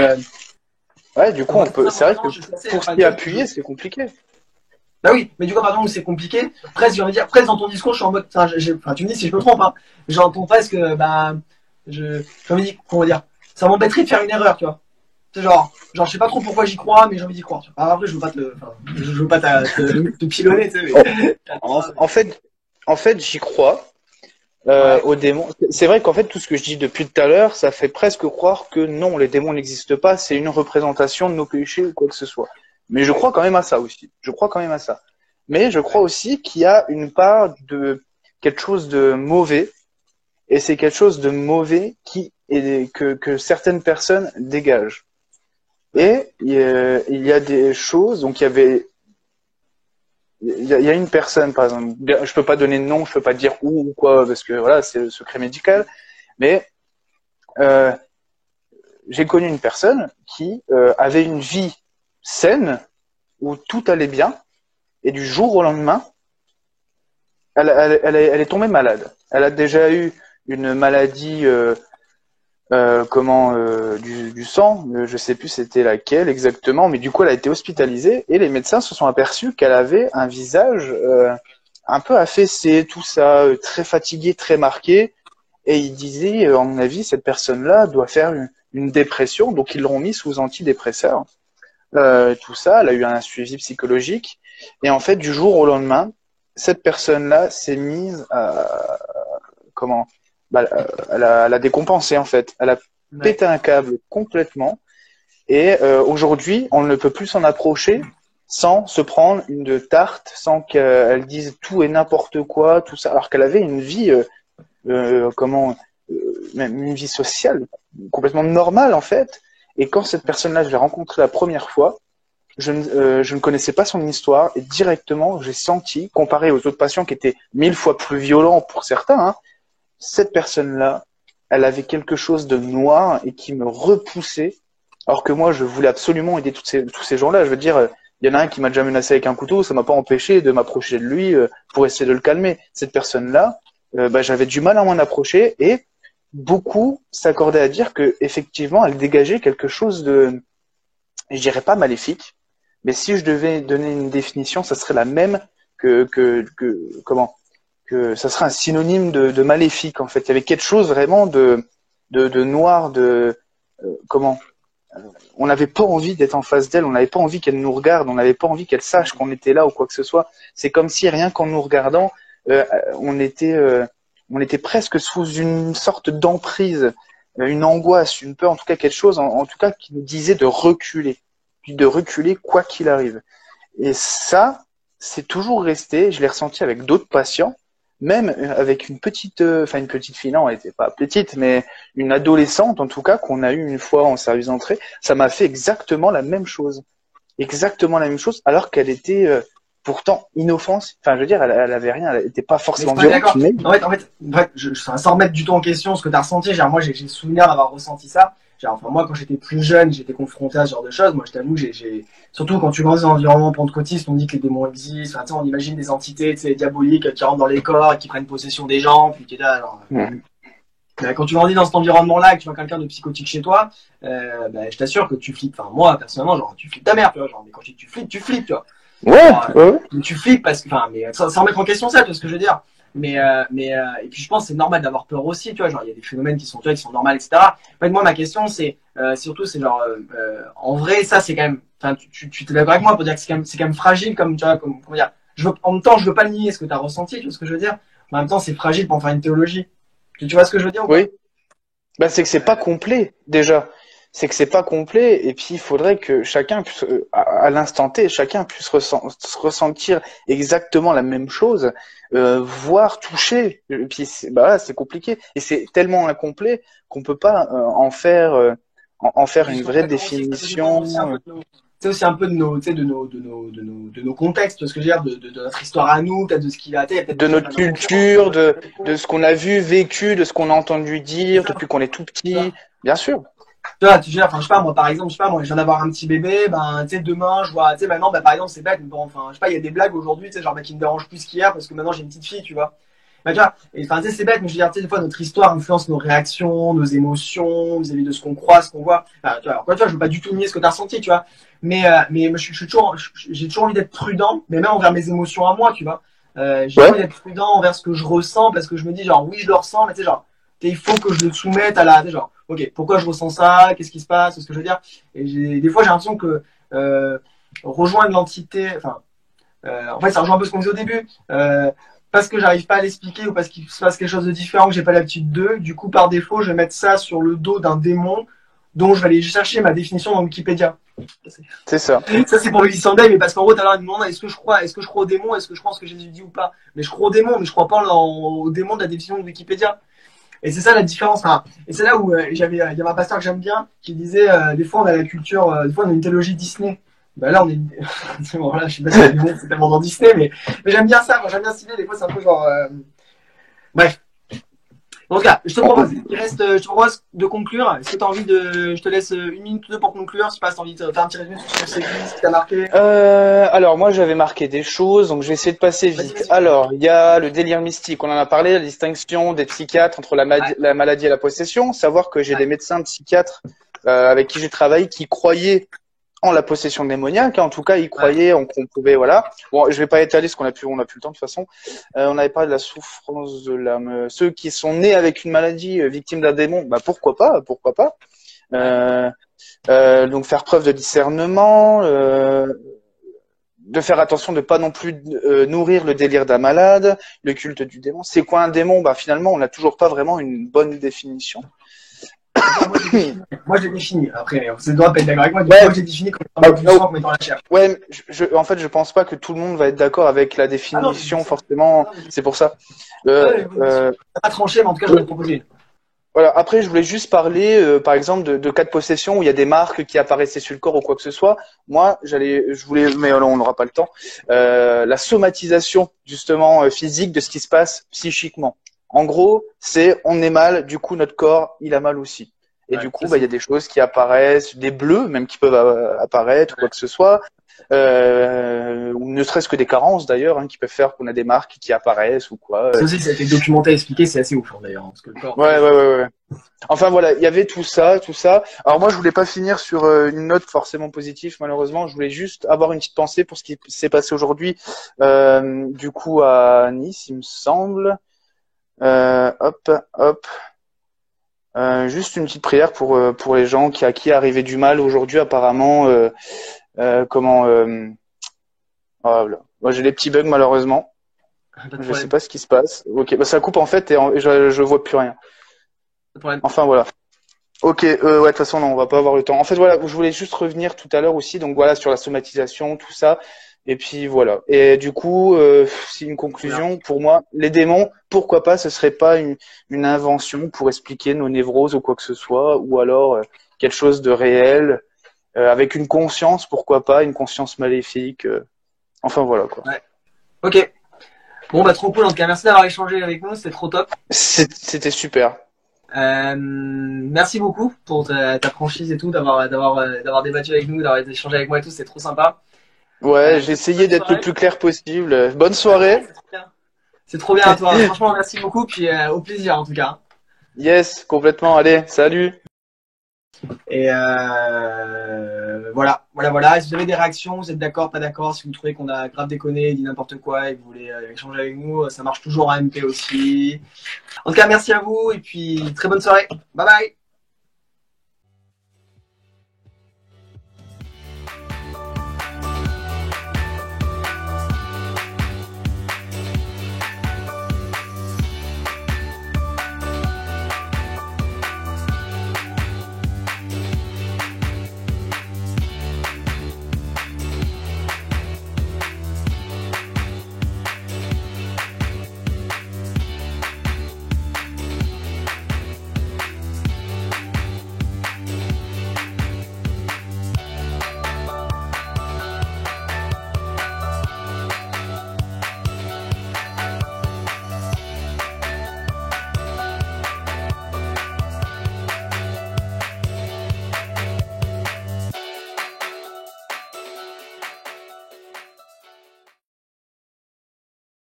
Ouais, du coup, c'est vrai que pour s'y appuyer, c'est compliqué. Bah oui, mais du coup, pardon, c'est compliqué. Presque, j'ai envie de dire, presque dans ton discours, je suis en mode, enfin, tu me dis si je me trompe, hein. J'entends presque, j'ai envie de dire, comment dire, ça m'embêterait de faire une erreur, tu vois. C'est genre, je sais pas trop pourquoi j'y crois, mais j'ai envie d'y croire. Tu vois. Alors après, je veux pas te pilonner, tu sais. Mais... En fait, j'y crois. Aux démons. C'est vrai qu'en fait, tout ce que je dis depuis tout à l'heure, ça fait presque croire que non, les démons n'existent pas, c'est une représentation de nos péchés ou quoi que ce soit. Mais je crois quand même à ça aussi. Je crois quand même à ça. Mais je crois aussi qu'il y a une part de quelque chose de mauvais, et c'est quelque chose de mauvais que certaines personnes dégagent. Et il y a des choses, donc il y a une personne, par exemple, je peux pas donner de nom, je peux pas dire où ou quoi, parce que voilà, c'est le secret médical, mais j'ai connu une personne qui avait une vie saine, où tout allait bien, et du jour au lendemain, elle est tombée malade. Elle a déjà eu une maladie du sang, je sais plus c'était laquelle exactement, mais du coup elle a été hospitalisée et les médecins se sont aperçus qu'elle avait un visage un peu affaissé, tout ça, très fatigué, très marqué, et ils disaient, à mon avis, cette personne-là doit faire une dépression, donc ils l'ont mis sous antidépresseurs, tout ça, elle a eu un suivi psychologique, et en fait du jour au lendemain, cette personne-là s'est mise à elle a décompensé en fait. Elle a pété un câble complètement. Et aujourd'hui, on ne peut plus s'en approcher sans se prendre une tarte, sans qu'elle dise tout et n'importe quoi, tout ça, alors qu'elle avait une vie, même une vie sociale complètement normale en fait. Et quand cette personne-là, je l'ai rencontrée la première fois, je ne connaissais pas son histoire et directement, j'ai senti, comparé aux autres patients qui étaient 1000 fois plus violents pour certains, hein, cette personne-là, elle avait quelque chose de noir et qui me repoussait, alors que moi, je voulais absolument aider tous ces gens-là. Je veux dire, il y en a un qui m'a déjà menacé avec un couteau, ça m'a pas empêché de m'approcher de lui pour essayer de le calmer. Cette personne-là, j'avais du mal à m'en approcher et beaucoup s'accordaient à dire que effectivement, elle dégageait quelque chose de, je dirais pas maléfique, mais si je devais donner une définition, ça serait la même que ça serait un synonyme de maléfique en fait. Il y avait quelque chose vraiment de noir, on n'avait pas envie d'être en face d'elle, on n'avait pas envie qu'elle nous regarde, on n'avait pas envie qu'elle sache qu'on était là ou quoi que ce soit. C'est comme si rien qu'en nous regardant, on était presque sous une sorte d'emprise, une angoisse, une peur, en tout cas quelque chose, en tout cas qui nous disait de reculer, puis de reculer quoi qu'il arrive. Et ça, c'est toujours resté. Je l'ai ressenti avec d'autres patients. Même avec une petite fille, non, elle était pas petite, mais une adolescente en tout cas qu'on a eu une fois en service d'entrée, ça m'a fait exactement la même chose, alors qu'elle était pourtant inoffensive. Enfin, je veux dire, elle avait rien, elle était pas forcément violente. Mais... En fait, sans remettre du tout en question ce que tu as ressenti, moi j'ai le souvenir d'avoir ressenti ça. Moi, quand j'étais plus jeune, j'étais confronté à ce genre de choses. Moi, je t'avoue, surtout quand tu grandis dans un environnement pentecôtiste, on dit que les démons existent. Enfin, on imagine des entités diaboliques qui rentrent dans les corps et qui prennent possession des gens. Puis là, alors, Quand tu grandis dans cet environnement-là et que tu vois quelqu'un de psychotique chez toi, je t'assure que tu flippes. Enfin, moi, personnellement, genre, tu flippes ta mère, tu vois. Genre, mais quand je dis tu flippes, tu vois. Ouais, Genre, ouais. tu flippes parce que, enfin, mais sans remettre en question ça, tu vois ce que je veux dire. Et puis je pense que c'est normal d'avoir peur aussi, tu vois. Genre, il y a des phénomènes qui sont, tu vois, qui sont normaux, etc. En fait, moi, ma question, c'est surtout, c'est genre, en vrai, ça, c'est quand même, enfin, tu t'es d'accord avec moi pour dire que c'est quand même fragile, comme, tu vois, comment dire. En même temps, je veux pas le nier ce que tu as ressenti, tu vois ce que je veux dire. Mais en même temps, c'est fragile pour en faire une théologie. Tu vois ce que je veux dire ou pas? Oui. Bah, c'est que c'est pas complet, déjà. C'est que c'est pas complet, et puis il faudrait que chacun puisse, à l'instant T, chacun puisse ressentir exactement la même chose, voir, toucher. Et puis, voilà, c'est compliqué. Et c'est tellement incomplet qu'on peut pas en faire une vraie D'accord aussi, ça peut dépendre aussi un définition. peu de nos, c'est aussi un peu de nos, tu sais, de nos contextes, parce que je veux dire, de notre histoire à nous, peut-être de ce qu'il a été, peut-être De des choses notre qu'on a conscience, culture, de tu ce qu'on a vu, vécu, de ce qu'on a entendu dire depuis qu'on est tout vois. petit. Bien sûr. Tu vois, tu veux dire, enfin, je sais pas, moi, par exemple, je sais pas, moi, je viens d'avoir un petit bébé, ben, tu sais, demain, je vois, tu sais, maintenant, par exemple, c'est bête, mais bon, enfin, je sais pas, il y a des blagues aujourd'hui, tu sais, genre, qui me dérangent plus qu'hier, parce que maintenant, j'ai une petite fille, tu vois. Tu vois, et enfin, tu sais, c'est bête, mais je veux dire, tu sais, des fois, notre histoire influence nos réactions, nos émotions, vis-à-vis de ce qu'on croit, ce qu'on voit. Enfin, tu vois, alors, tu vois, je veux pas du tout nier ce que t'as ressenti, tu vois. Mais moi, j'ai toujours envie d'être prudent, mais même envers mes émotions à moi, tu vois. J'ai Ouais. envie d'être prudent envers ce que je ressens, parce que je me dis, genre, oui, je le ressens, mais tu sais, genre, il faut que je le soumette à la, tu sais, genre, ok, pourquoi je ressens ça, qu'est-ce qui se passe, c'est ce que je veux dire. Et des fois, j'ai l'impression que rejoindre l'entité, enfin, en fait, ça rejoint un peu ce qu'on disait au début. Parce que j'arrive pas à l'expliquer ou parce qu'il se passe quelque chose de différent que j'ai pas l'habitude de, du coup, par défaut, je vais mettre ça sur le dos d'un démon dont je vais aller chercher ma définition dans Wikipédia. C'est ça. Ça, c'est pour le Sunday, mais parce qu'en gros, tout à l'heure, il me demande est-ce que je crois au démon, est-ce que je crois en ce que Jésus dit ou pas. Mais je crois au démon, mais je crois pas au démon de la définition de Wikipédia. Et c'est ça la différence. Enfin, et c'est là où il y avait un pasteur que j'aime bien qui disait des fois on a la culture, des fois on a une théologie Disney. Ben là on est, bon, là, je sais pas si c'est tellement dans Disney, mais j'aime bien ça. Moi j'aime bien cette idée. Des fois c'est un peu genre, bref. En tout cas, je te propose de conclure. Est-ce que tu as envie je te laisse 1 minute ou 2 pour conclure. Je sais pas si tu as envie de faire un petit résumé sur ce qui t'a marqué. Alors moi j'avais marqué des choses, donc je vais essayer de passer Vas-y, vite. vas-y. Alors il y a le délire mystique, on en a parlé, la distinction des psychiatres entre Ouais, la maladie et la possession. Savoir que j'ai des ouais, médecins psychiatres avec qui j'ai travaillé qui croyaient en la possession démoniaque. En tout cas, ils ouais. croyaient qu'on pouvait, voilà. Bon, je vais pas étaler ce qu'on a pu, on a plus le temps de toute façon. On avait parlé de la souffrance de l'âme. Ceux qui sont nés avec une maladie, victimes d'un démon, bah pourquoi pas, pourquoi pas. Ouais. Euh, donc faire preuve de discernement, de faire attention de pas non plus nourrir le délire d'un malade, le culte du démon. C'est quoi un démon? Bah finalement, on n'a toujours pas vraiment une bonne définition. Moi, je l'ai défini. Après, vous êtes droit de pas être d'accord avec moi. Ouais, Moi, je l'ai défini comme étant du sang, comme étant la chair. ouais, en fait, je pense pas que tout le monde va être d'accord avec la Ah non, mais définition, ça. forcément. Non, mais C'est pour ça. ouais, Euh, pas tranché, mais en tout cas, j'en ai proposé. voilà. Après, je voulais juste parler, par exemple, de cas de possession où il y a des marques qui apparaissaient sur le corps ou quoi que ce soit. Moi, je voulais, mais on n'aura pas le temps. La somatisation, justement, physique de ce qui se passe psychiquement. En gros, c'est on est mal, du coup, notre corps, il a mal aussi. Et Ouais, du coup, ça, bah, il y a des choses qui apparaissent, des bleus même qui peuvent apparaître, ouais. quoi que ce soit. Ou ne serait-ce que des carences d'ailleurs, qui peuvent faire qu'on a des marques qui apparaissent ou quoi. Ça aussi, ça a été documenté, expliqué, c'est assez ouf, d'ailleurs. Parce que le corps, Ouais, ouais, ouais, ouais. Enfin voilà, il y avait tout ça, tout ça. Alors moi, je voulais pas finir sur une note forcément positive, malheureusement. Je voulais juste avoir une petite pensée pour ce qui s'est passé aujourd'hui, du coup à Nice, il me semble. Hop, hop. Juste une petite prière pour les gens à qui est arrivé du mal aujourd'hui, apparemment. Comment oh là. Moi, j'ai des petits bugs malheureusement. pas de Je sais problème. pas ce qui se passe. Ok, bah ça coupe en fait et je vois plus rien. Pas de problème. Enfin voilà. Ok, ouais, de toute façon, non, on va pas avoir le temps. En fait, voilà, je voulais juste revenir tout à l'heure aussi, donc voilà, sur la somatisation, tout ça. Et puis voilà. Et du coup, c'est une Trop bien. conclusion. Pour moi, les démons, pourquoi pas, ce serait pas une invention pour expliquer nos névroses ou quoi que ce soit, ou alors quelque chose de réel, avec une conscience, pourquoi pas, une conscience maléfique. Enfin voilà quoi. Ouais. Ok. Bon, bah, trop cool. En tout cas, merci d'avoir échangé avec nous. C'était trop top. C'était super. Merci beaucoup pour ta franchise et tout, d'avoir débattu avec nous, d'avoir échangé avec moi et tout. C'était trop sympa. Ouais, j'ai Je te souhaite une essayé bonne d'être le soirée. plus clair possible. Bonne Ouais, soirée. c'est trop bien. C'est trop bien à toi. Franchement, merci beaucoup. Puis au plaisir en tout cas. Yes, complètement. Allez, salut. Et voilà. Si vous avez des réactions, vous êtes d'accord, pas d'accord, si vous trouvez qu'on a grave déconné, dit n'importe quoi et que vous voulez échanger avec nous, ça marche toujours à MP aussi. En tout cas, merci à vous et puis très bonne soirée. Bye bye.